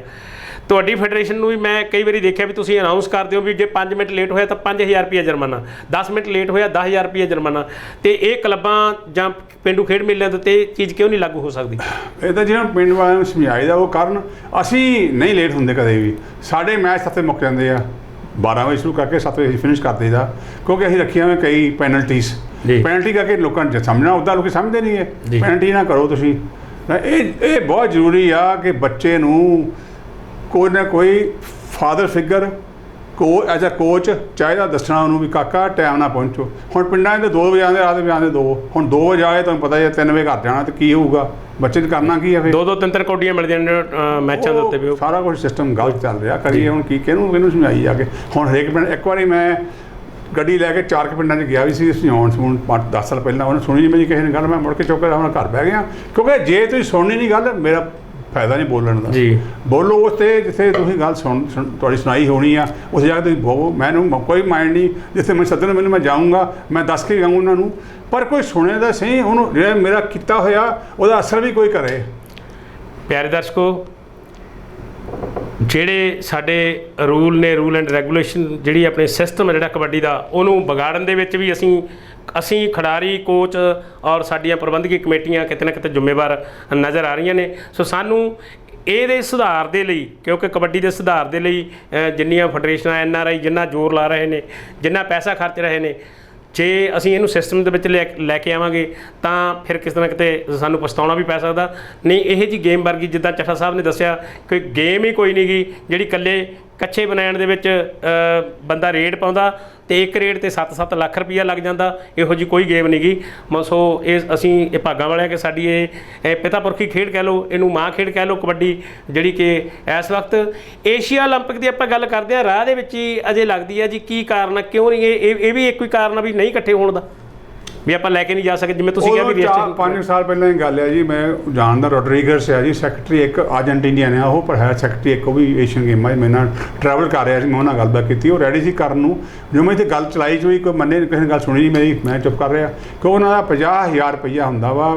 ਤੁਹਾਡੀ ਫੈਡਰੇਸ਼ਨ ਨੂੰ ਵੀ ਮੈਂ ਕਈ ਵਾਰੀ ਦੇਖਿਆ ਵੀ ਤੁਸੀਂ ਅਨਾਊਂਸ ਕਰਦੇ ਹੋ ਵੀ ਜੇ 5 ਮਿੰਟ ਲੇਟ ਹੋਇਆ ਤਾਂ 5000 ਰੁਪਈਆ ਜੁਰਮਾਨਾ, 10 ਮਿੰਟ ਲੇਟ ਹੋਇਆ 10000 ਰੁਪਈਆ ਜੁਰਮਾਨਾ। ਤੇ ਇਹ ਕਲੱਬਾਂ ਜਾਂ ਪੇਂਡੂ ਖੇਡ ਮੇਲਿਆਂ ਦੇ ਉੱਤੇ ਇਹ ਚੀਜ਼ ਕਿਉਂ ਨਹੀਂ ਲਾਗੂ ਹੋ ਸਕਦੀ? ਇਹ ਤਾਂ ਜਿਹੜਾ ਪਿੰਡ ਵਾਲਿਆਂ ਨੂੰ ਸਮਝਾਈਦਾ ਉਹ ਕਰਨ। ਅਸੀਂ ਨਹੀਂ ਲੇਟ ਹੁੰਦੇ ਕਦੇ ਵੀ। ਸਾਡੇ ਮੈਚ 7 ਵਜੇ ਮੁੱਕ ਜਾਂਦੇ ਆ, 12 ਵਜੇ ਸ਼ੁਰੂ ਕਰਕੇ 7 ਵਜੇ ਫਿਨਿਸ਼ ਕਰ ਦਈਦਾ, ਕਿਉਂਕਿ ਅਸੀਂ ਰੱਖੀਆਂ ਹੋਈਆਂ ਕਈ ਪੈਨਲਟੀਜ਼। ਪੈਨਲਟੀ ਕਰਕੇ ਲੋਕਾਂ ਨੂੰ ਸਮਝਣਾ, ਉੱਦਾਂ ਲੋਕ ਸਮਝਦੇ ਨਹੀਂ ਹੈ। ਪੈਨਲਟੀ ਨਾ ਕਰੋ ਤੁਸੀਂ। ਇਹ ਬਹੁਤ ਜ਼ਰੂਰੀ ਆ ਕਿ ਬੱਚੇ ਨੂੰ ਕੋਈ ਨਾ ਕੋਈ father figure as a coach ਚਾਹੀਦਾ, ਦੱਸਣਾ ਉਹਨੂੰ ਵੀ ਕਾਕਾ ਟਾਈਮ ਨਾਲ ਪਹੁੰਚੋ। ਹੁਣ ਪਿੰਡਾਂ 'ਚ 2 ਵਜੇ ਆਉਂਦੇ, ਰਾਤ ਵੀ ਆਉਂਦੇ 2, ਹੁਣ 2 ਵਜੇ ਆਏ ਤੁਹਾਨੂੰ ਪਤਾ ਹੀ 3 ਵਜੇ ਘਰ ਜਾਣਾ, ਤਾਂ ਕੀ ਹੋਊਗਾ? ਬੱਚੇ ਨੇ ਕਰਨਾ ਕੀ ਹੈ ਫਿਰ? 2-2 3-3 ਕੌਡੀਆਂ ਮਿਲਦੀਆਂ ਨੇ ਮੈਚਾਂ ਦੇ ਉੱਤੇ ਵੀ। ਸਾਰਾ ਕੁਝ ਸਿਸਟਮ ਗਲਤ ਚੱਲ ਰਿਹਾ। ਕਰੀਏ ਹੁਣ ਕੀ, ਕਿਹਨੂੰ ਸਮਝਾਈ ਜਾ ਕੇ? ਹੁਣ ਹਰੇਕ ਪਿੰਡ, ਇੱਕ ਵਾਰੀ ਮੈਂ ਗੱਡੀ ਲੈ ਕੇ 4 ਪਿੰਡਾਂ 'ਚ ਗਿਆ ਵੀ ਸੀ ਸੁਣ 10 ਸਾਲ ਪਹਿਲਾਂ, ਉਹਨੇ ਸੁਣੀ ਨਹੀਂ ਮੇਰੀ ਕਿਸੇ ਨੇ ਗੱਲ। ਮੈਂ ਮੁੜ ਕੇ ਚੁੱਕ ਕੇ ਹੁਣ ਘਰ ਬਹਿ ਗਿਆ, ਕਿਉਂਕਿ ਜੇ ਤੁਸੀਂ ਸੁਣਨੀ ਨਹੀਂ ਗੱਲ, ਮੇਰਾ ਫਾਇਦਾ ਨਹੀਂ ਬੋਲਣ ਦਾ ਜੀ। ਬੋਲੋ ਉਸ 'ਤੇ ਜਿੱਥੇ ਤੁਸੀਂ ਗੱਲ ਤੁਹਾਡੀ ਸੁਣਾਈ ਹੋਣੀ ਆ, ਉਸ ਜਗ੍ਹਾ ਤੁਸੀਂ ਬੋਲੋ। ਮੈਨੂੰ ਕੋਈ ਮਾਇੰਡ ਨਹੀਂ, ਜਿੱਥੇ ਮੈਂ ਸੱਦਣ ਮੈਨੂੰ ਮੈਂ ਜਾਊਂਗਾ, ਮੈਂ ਦੱਸ ਕੇ ਜਾਊਂ ਉਹਨਾਂ ਨੂੰ, ਪਰ ਕੋਈ ਸੁਣੇ ਦਾ ਸਹੀ, ਉਹਨੂੰ ਜਿਹੜਾ ਮੇਰਾ ਕੀਤਾ ਹੋਇਆ ਉਹਦਾ ਅਸਰ ਵੀ ਕੋਈ ਕਰੇ। ਪਿਆਰੇ ਦਰਸ਼ਕੋ, ਜਿਹੜੇ ਸਾਡੇ ਰੂਲ ਨੇ, ਰੂਲ ਐਂਡ ਰੈਗੂਲੇਸ਼ਨ, ਜਿਹੜੀ ਆਪਣੇ ਸਿਸਟਮ ਹੈ ਜਿਹੜਾ ਕਬੱਡੀ ਦਾ, ਉਹਨੂੰ ਵਿਗਾੜਨ ਦੇ ਵਿੱਚ ਵੀ ਅਸੀਂ ਖਿਡਾਰੀ, ਕੋਚ ਔਰ ਸਾਡੀਆਂ ਪ੍ਰਬੰਧਕੀ ਕਮੇਟੀਆਂ ਕਿਤੇ ਨਾ ਕਿਤੇ ਜ਼ਿੰਮੇਵਾਰ ਨਜ਼ਰ ਆ ਰਹੀਆਂ ਨੇ। ਸੋ ਸਾਨੂੰ ਇਹਦੇ ਸੁਧਾਰ ਦੇ ਲਈ, ਕਿਉਂਕਿ ਕਬੱਡੀ ਦੇ ਸੁਧਾਰ ਦੇ ਲਈ ਜਿੰਨੀਆਂ ਫੈਡਰੇਸ਼ਨਾਂ, NRI ਜਿੰਨਾ ਜ਼ੋਰ ਲਾ ਰਹੇ ਨੇ, ਜਿੰਨਾ ਪੈਸਾ ਖਰਚ ਰਹੇ ਨੇ, ਜੇ ਅਸੀਂ ਇਹਨੂੰ ਸਿਸਟਮ ਦੇ ਵਿੱਚ ਲੈ ਕੇ ਆਵਾਂਗੇ ਤਾਂ ਫਿਰ ਕਿਤੇ ਨਾ ਕਿਤੇ ਸਾਨੂੰ ਪਛਤਾਉਣਾ ਵੀ ਪੈ ਸਕਦਾ। ਨਹੀਂ, ਇਹ ਜੀ ਗੇਮ ਵਰਗੀ, ਜਿੱਦਾਂ ਚੱਠਾ ਸਾਹਿਬ ਨੇ ਦੱਸਿਆ, ਕੋਈ ਗੇਮ ਹੀ ਕੋਈ ਨਹੀਂ ਗੀ ਜਿਹੜੀ ਇਕੱਲੇ ਕੱਚੇ ਬਣਾਉਣ ਦੇ ਵਿੱਚ ਬੰਦਾ ਰੇਡ ਪਾਉਂਦਾ ਤੇ ਇੱਕ ਰੇਡ 'ਤੇ 7-7 ਲੱਖ ਰੁਪਈਆ ਲੱਗ ਜਾਂਦਾ। ਇਹੋ ਜਿਹੀ ਕੋਈ ਗੇਮ ਨਹੀਂ ਗੀ। ਸੋ ਇਹ ਭਾਗਾਂ ਵਾਲਿਆਂ ਕਿ ਸਾਡੀ ਇਹ ਪਿਤਾ ਪੁਰਖੀ ਖੇਡ ਕਹਿ ਲਓ, ਇਹਨੂੰ ਮਾਂ ਖੇਡ ਕਹਿ ਲਓ ਕਬੱਡੀ, ਜਿਹੜੀ ਕਿ ਇਸ ਵਕਤ ਏਸ਼ੀਆ ਓਲੰਪਿਕ ਦੀ ਆਪਾਂ ਗੱਲ ਕਰਦੇ ਹਾਂ, ਰਾਹ ਦੇ ਵਿੱਚ ਹੀ ਅਜੇ ਲੱਗਦੀ ਹੈ ਜੀ। ਕੀ ਕਾਰਨ ਆ, ਕਿਉਂ ਨਹੀਂ? ਇਹ ਵੀ ਇੱਕ ਹੀ ਕਾਰਨ ਆ ਵੀ ਨਹੀਂ ਇਕੱਠੇ ਹੋਣ ਦਾ, ਵੀ ਆਪਾਂ ਲੈ ਕੇ ਨਹੀਂ ਜਾ ਸਕਦੇ। ਜਿਵੇਂ ਤੁਸੀਂ ਕਿਹਾ ਵੀ 5 ਸਾਲ ਪਹਿਲਾਂ ਦੀ ਗੱਲ ਹੈ ਜੀ, ਮੈਂ ਜਾਣਦਾ ਰੋਡਰੀਗਸ ਹੈ ਜੀ, ਸੈਕਟਰੀ ਇੱਕ ਅਰਜਨਟੀਨੀਅਨ ਹੈ ਉਹ, ਪਰ ਹੈ ਸੈਕਟਰੀ ਇੱਕ, ਉਹ ਵੀ ਏਸ਼ੀਅਨ ਗੇਮਾਂ 'ਚ ਮੇਰੇ ਨਾਲ ਟਰੈਵਲ ਕਰ ਰਿਹਾ ਸੀ। ਮੈਂ ਉਹਨਾਂ ਨਾਲ ਗੱਲਬਾਤ ਕੀਤੀ, ਉਹ ਰੈਡੀ ਸੀ ਕਰਨ ਨੂੰ। ਜੋ ਮੈਂ ਇੱਥੇ ਗੱਲ ਚਲਾਈ ਚੋਈ, ਕੋਈ ਮੰਨੇ ਕਿਸੇ ਨੇ ਗੱਲ ਸੁਣੀ ਨਹੀਂ ਮੇਰੀ, ਮੈਂ ਚੁੱਪ ਕਰ ਰਿਹਾ, ਕਿਉਂਕਿ ਉਹਨਾਂ ਦਾ 50,000 ਰੁਪਈਆ ਹੁੰਦਾ ਵਾ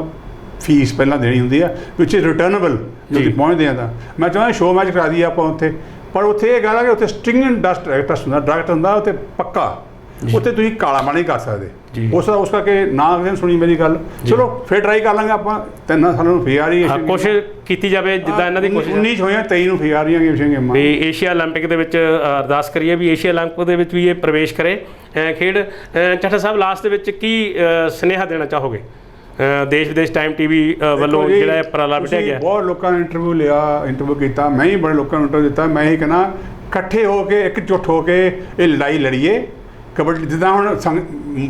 ਫੀਸ ਪਹਿਲਾਂ ਦੇਣੀ ਹੁੰਦੀ ਆ, ਵਿਚ ਇਜ਼ ਰਿਟਰਨੇਬਲ ਜਦੋਂ ਪਹੁੰਚਦੇ ਆ ਤਾਂ। ਮੈਂ ਚਾਹੁੰਦਾ ਸ਼ੋਅ ਮੈਚ ਕਰਾ ਦਈਏ ਆਪਾਂ ਉੱਥੇ, ਪਰ ਉੱਥੇ ਇਹ ਗੱਲ ਆ ਕਿ ਉੱਥੇ ਸਟਿੰਗ ਐਂਡ ਡਸਟ ਡਾਇਰੈਕਟ ਹੁੰਦਾ ਉੱਥੇ ਪੱਕਾ, ਉੱਥੇ ਤੁਸੀਂ ਕਾਲਾ ਮਾਣਾ ਨਹੀਂ ਕਰ ਸਕਦੇ। ਉਸ ਕਰਕੇ ਨਾ ਕਿਸੇ ਨੇ ਸੁਣੀ ਮੇਰੀ ਗੱਲ। ਚਲੋ ਫਿਰ ਟਰਾਈ ਕਰ ਲਾਂਗੇ ਆਪਾਂ। 3 ਸਾਲਾਂ ਨੂੰ ਫੇਰ ਆ ਰਹੀ ਹੈ, ਕੋਸ਼ਿਸ਼ ਕੀਤੀ ਜਾਵੇ ਜਿੱਦਾਂ ਇਹਨਾਂ ਦੀ ਕੋਸ਼ਿਸ਼ 19 ਹੋਈਆਂ 23 ਨੂੰ ਫੇਰ ਆ ਰਹੀਆਂ ਗੇਮਾਂ ਵੀ ਏਸ਼ੀਆ ਓਲੰਪਿਕ ਦੇ ਵਿੱਚ। ਅਰਦਾਸ ਕਰੀਏ ਵੀ ਏਸ਼ੀਆ ਓਲੰਪਿਕ ਦੇ ਵਿੱਚ ਵੀ ਇਹ ਪ੍ਰਵੇਸ਼ ਕਰੇ ਖੇਡ। ਚੱਠਾ ਸਾਹਿਬ, ਲਾਸਟ ਦੇ ਵਿੱਚ ਕੀ ਸੁਨੇਹਾ ਦੇਣਾ ਚਾਹੋਗੇ ਦੇਸ਼ ਵਿਦੇਸ਼ ਟਾਈਮ TV ਵੱਲੋਂ ਜਿਹੜਾ ਉਪਰਾਲਾ ਵਿੱਢਿਆ ਗਿਆ? ਬਹੁਤ ਲੋਕਾਂ ਨੇ ਇੰਟਰਵਿਊ ਕੀਤਾ, ਮੈਂ ਹੀ ਬੜੇ ਲੋਕਾਂ ਨੂੰ ਇੰਟਰਵਿਊ ਦਿੱਤਾ। ਮੈਂ ਹੀ ਕਹਿੰਦਾ ਇਕੱਠੇ ਹੋ ਕੇ, ਇਕਜੁੱਟ ਹੋ ਕੇ ਇਹ ਲੜਾਈ ਲੜੀਏ ਕਬੱਡੀ। ਜਿੱਦਾਂ ਹੁਣ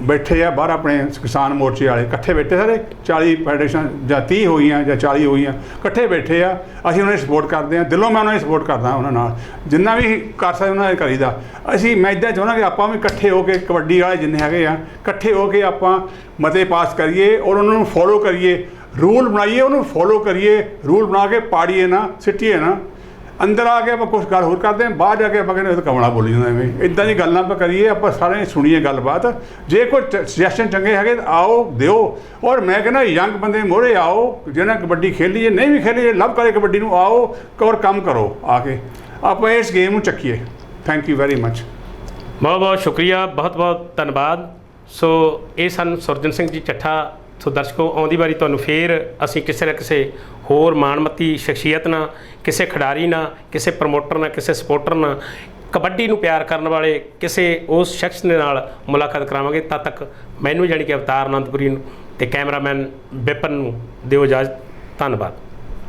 ਬੈਠੇ ਆ ਬਾਹਰ ਆਪਣੇ ਕਿਸਾਨ ਮੋਰਚੇ ਵਾਲੇ, ਇਕੱਠੇ ਬੈਠੇ ਸਾਰੇ 40 ਫੈਡਰੇਸ਼ਨ ਜਾਂ 30 ਹੋਈਆਂ ਜਾਂ 40 ਹੋਈਆਂ, ਇਕੱਠੇ ਬੈਠੇ ਆ। ਅਸੀਂ ਉਹਨਾਂ ਦੀ ਸਪੋਰਟ ਕਰਦੇ ਹਾਂ, ਦਿਲੋਂ ਮੈਂ ਉਹਨਾਂ ਦੀ ਸਪੋਰਟ ਕਰਦਾ ਉਹਨਾਂ ਨਾਲ, ਜਿੰਨਾ ਵੀ ਕਰ ਸਕਦੇ ਉਹਨਾਂ ਦੇ ਕਰੀਦਾ। ਮੈਂ ਇੱਦਾਂ ਚਾਹੁੰਦਾ ਕਿ ਆਪਾਂ ਵੀ ਇਕੱਠੇ ਹੋ ਕੇ, ਕਬੱਡੀ ਵਾਲੇ ਜਿੰਨੇ ਹੈਗੇ ਆ, ਇਕੱਠੇ ਹੋ ਕੇ ਆਪਾਂ ਮਤੇ ਪਾਸ ਕਰੀਏ ਔਰ ਉਹਨਾਂ ਨੂੰ ਫੋਲੋ ਕਰੀਏ, ਰੂਲ ਬਣਾਈਏ, ਉਹਨੂੰ ਫੋਲੋ ਕਰੀਏ, ਰੂਲ ਬਣਾ ਕੇ ਪਾੜੀਏ ਨਾ, ਸਿੱਟੀਏ ਨਾ। ਅੰਦਰ ਆ ਕੇ ਆਪਾਂ ਕੁਛ ਗੱਲ ਹੋਰ ਕਰਦੇ ਹਾਂ, ਬਾਹਰ ਜਾ ਕੇ ਆਪਾਂ ਕਹਿੰਦੇ ਕਮਲਾ ਬੋਲੀ ਜਾਂਦਾ ਐਵੇਂ। ਇੱਦਾਂ ਦੀ ਗੱਲਾਂ ਆਪਾਂ ਕਰੀਏ, ਆਪਾਂ ਸਾਰੇ ਸੁਣੀਏ ਗੱਲਬਾਤ। ਜੇ ਕੋਈ ਸੁਜੈਸ਼ਨ ਚੰਗੇ ਹੈਗੇ ਤਾਂ ਆਓ, ਦਿਓ। ਔਰ ਮੈਂ ਕਹਿੰਦਾ ਯੰਗ ਬੰਦੇ ਮੋਹਰੇ ਆਓ, ਜਿਹਨਾਂ ਕਬੱਡੀ ਖੇਲੀਏ, ਨਹੀਂ ਵੀ ਖੇਲੀਏ, ਲਵ ਕਰੇ ਕਬੱਡੀ ਨੂੰ, ਆਓ ਔਰ ਕੰਮ ਕਰੋ। ਆ ਕੇ ਆਪਾਂ ਇਸ ਗੇਮ ਨੂੰ ਚੱਕੀਏ। Thank you very much. ਬਹੁਤ ਬਹੁਤ ਸ਼ੁਕਰੀਆ, ਬਹੁਤ ਬਹੁਤ ਧੰਨਵਾਦ। ਸੋ ਇਹ ਸਨ ਸੁਰਜਨ ਸਿੰਘ ਜੀ ਚੱਠਾ, ਸੋ ਦਰਸ਼ਕੋ, ਆਉਂਦੀ ਵਾਰੀ ਤੁਹਾਨੂੰ ਫੇਰ ਅਸੀਂ ਕਿਸੇ ਨਾ ਕਿਸੇ ਹੋਰ ਮਾਣਮੱਤੀ ਸ਼ਖਸੀਅਤ ਨਾਲ, ਕਿਸੇ ਖਿਡਾਰੀ ਨਾਲ, ਕਿਸੇ ਪ੍ਰਮੋਟਰ ਨਾਲ, ਕਿਸੇ ਸਪੋਰਟਰ ਨਾਲ, ਕਬੱਡੀ ਨੂੰ ਪਿਆਰ ਕਰਨ ਵਾਲੇ ਕਿਸੇ ਉਸ ਸ਼ਖਸ ਦੇ ਨਾਲ ਮੁਲਾਕਾਤ ਕਰਾਵਾਂਗੇ। ਤਦ ਤੱਕ ਮੈਨੂੰ ਜਾਣੀ ਕਿ ਅਵਤਾਰ ਆਨੰਦਪੁਰੀ ਨੂੰ ਤੇ ਕੈਮਰਾਮੈਨ ਵਿਪਨ ਨੂੰ ਦਿਓ ਇਜਾਜ਼ਤ। ਧੰਨਵਾਦ।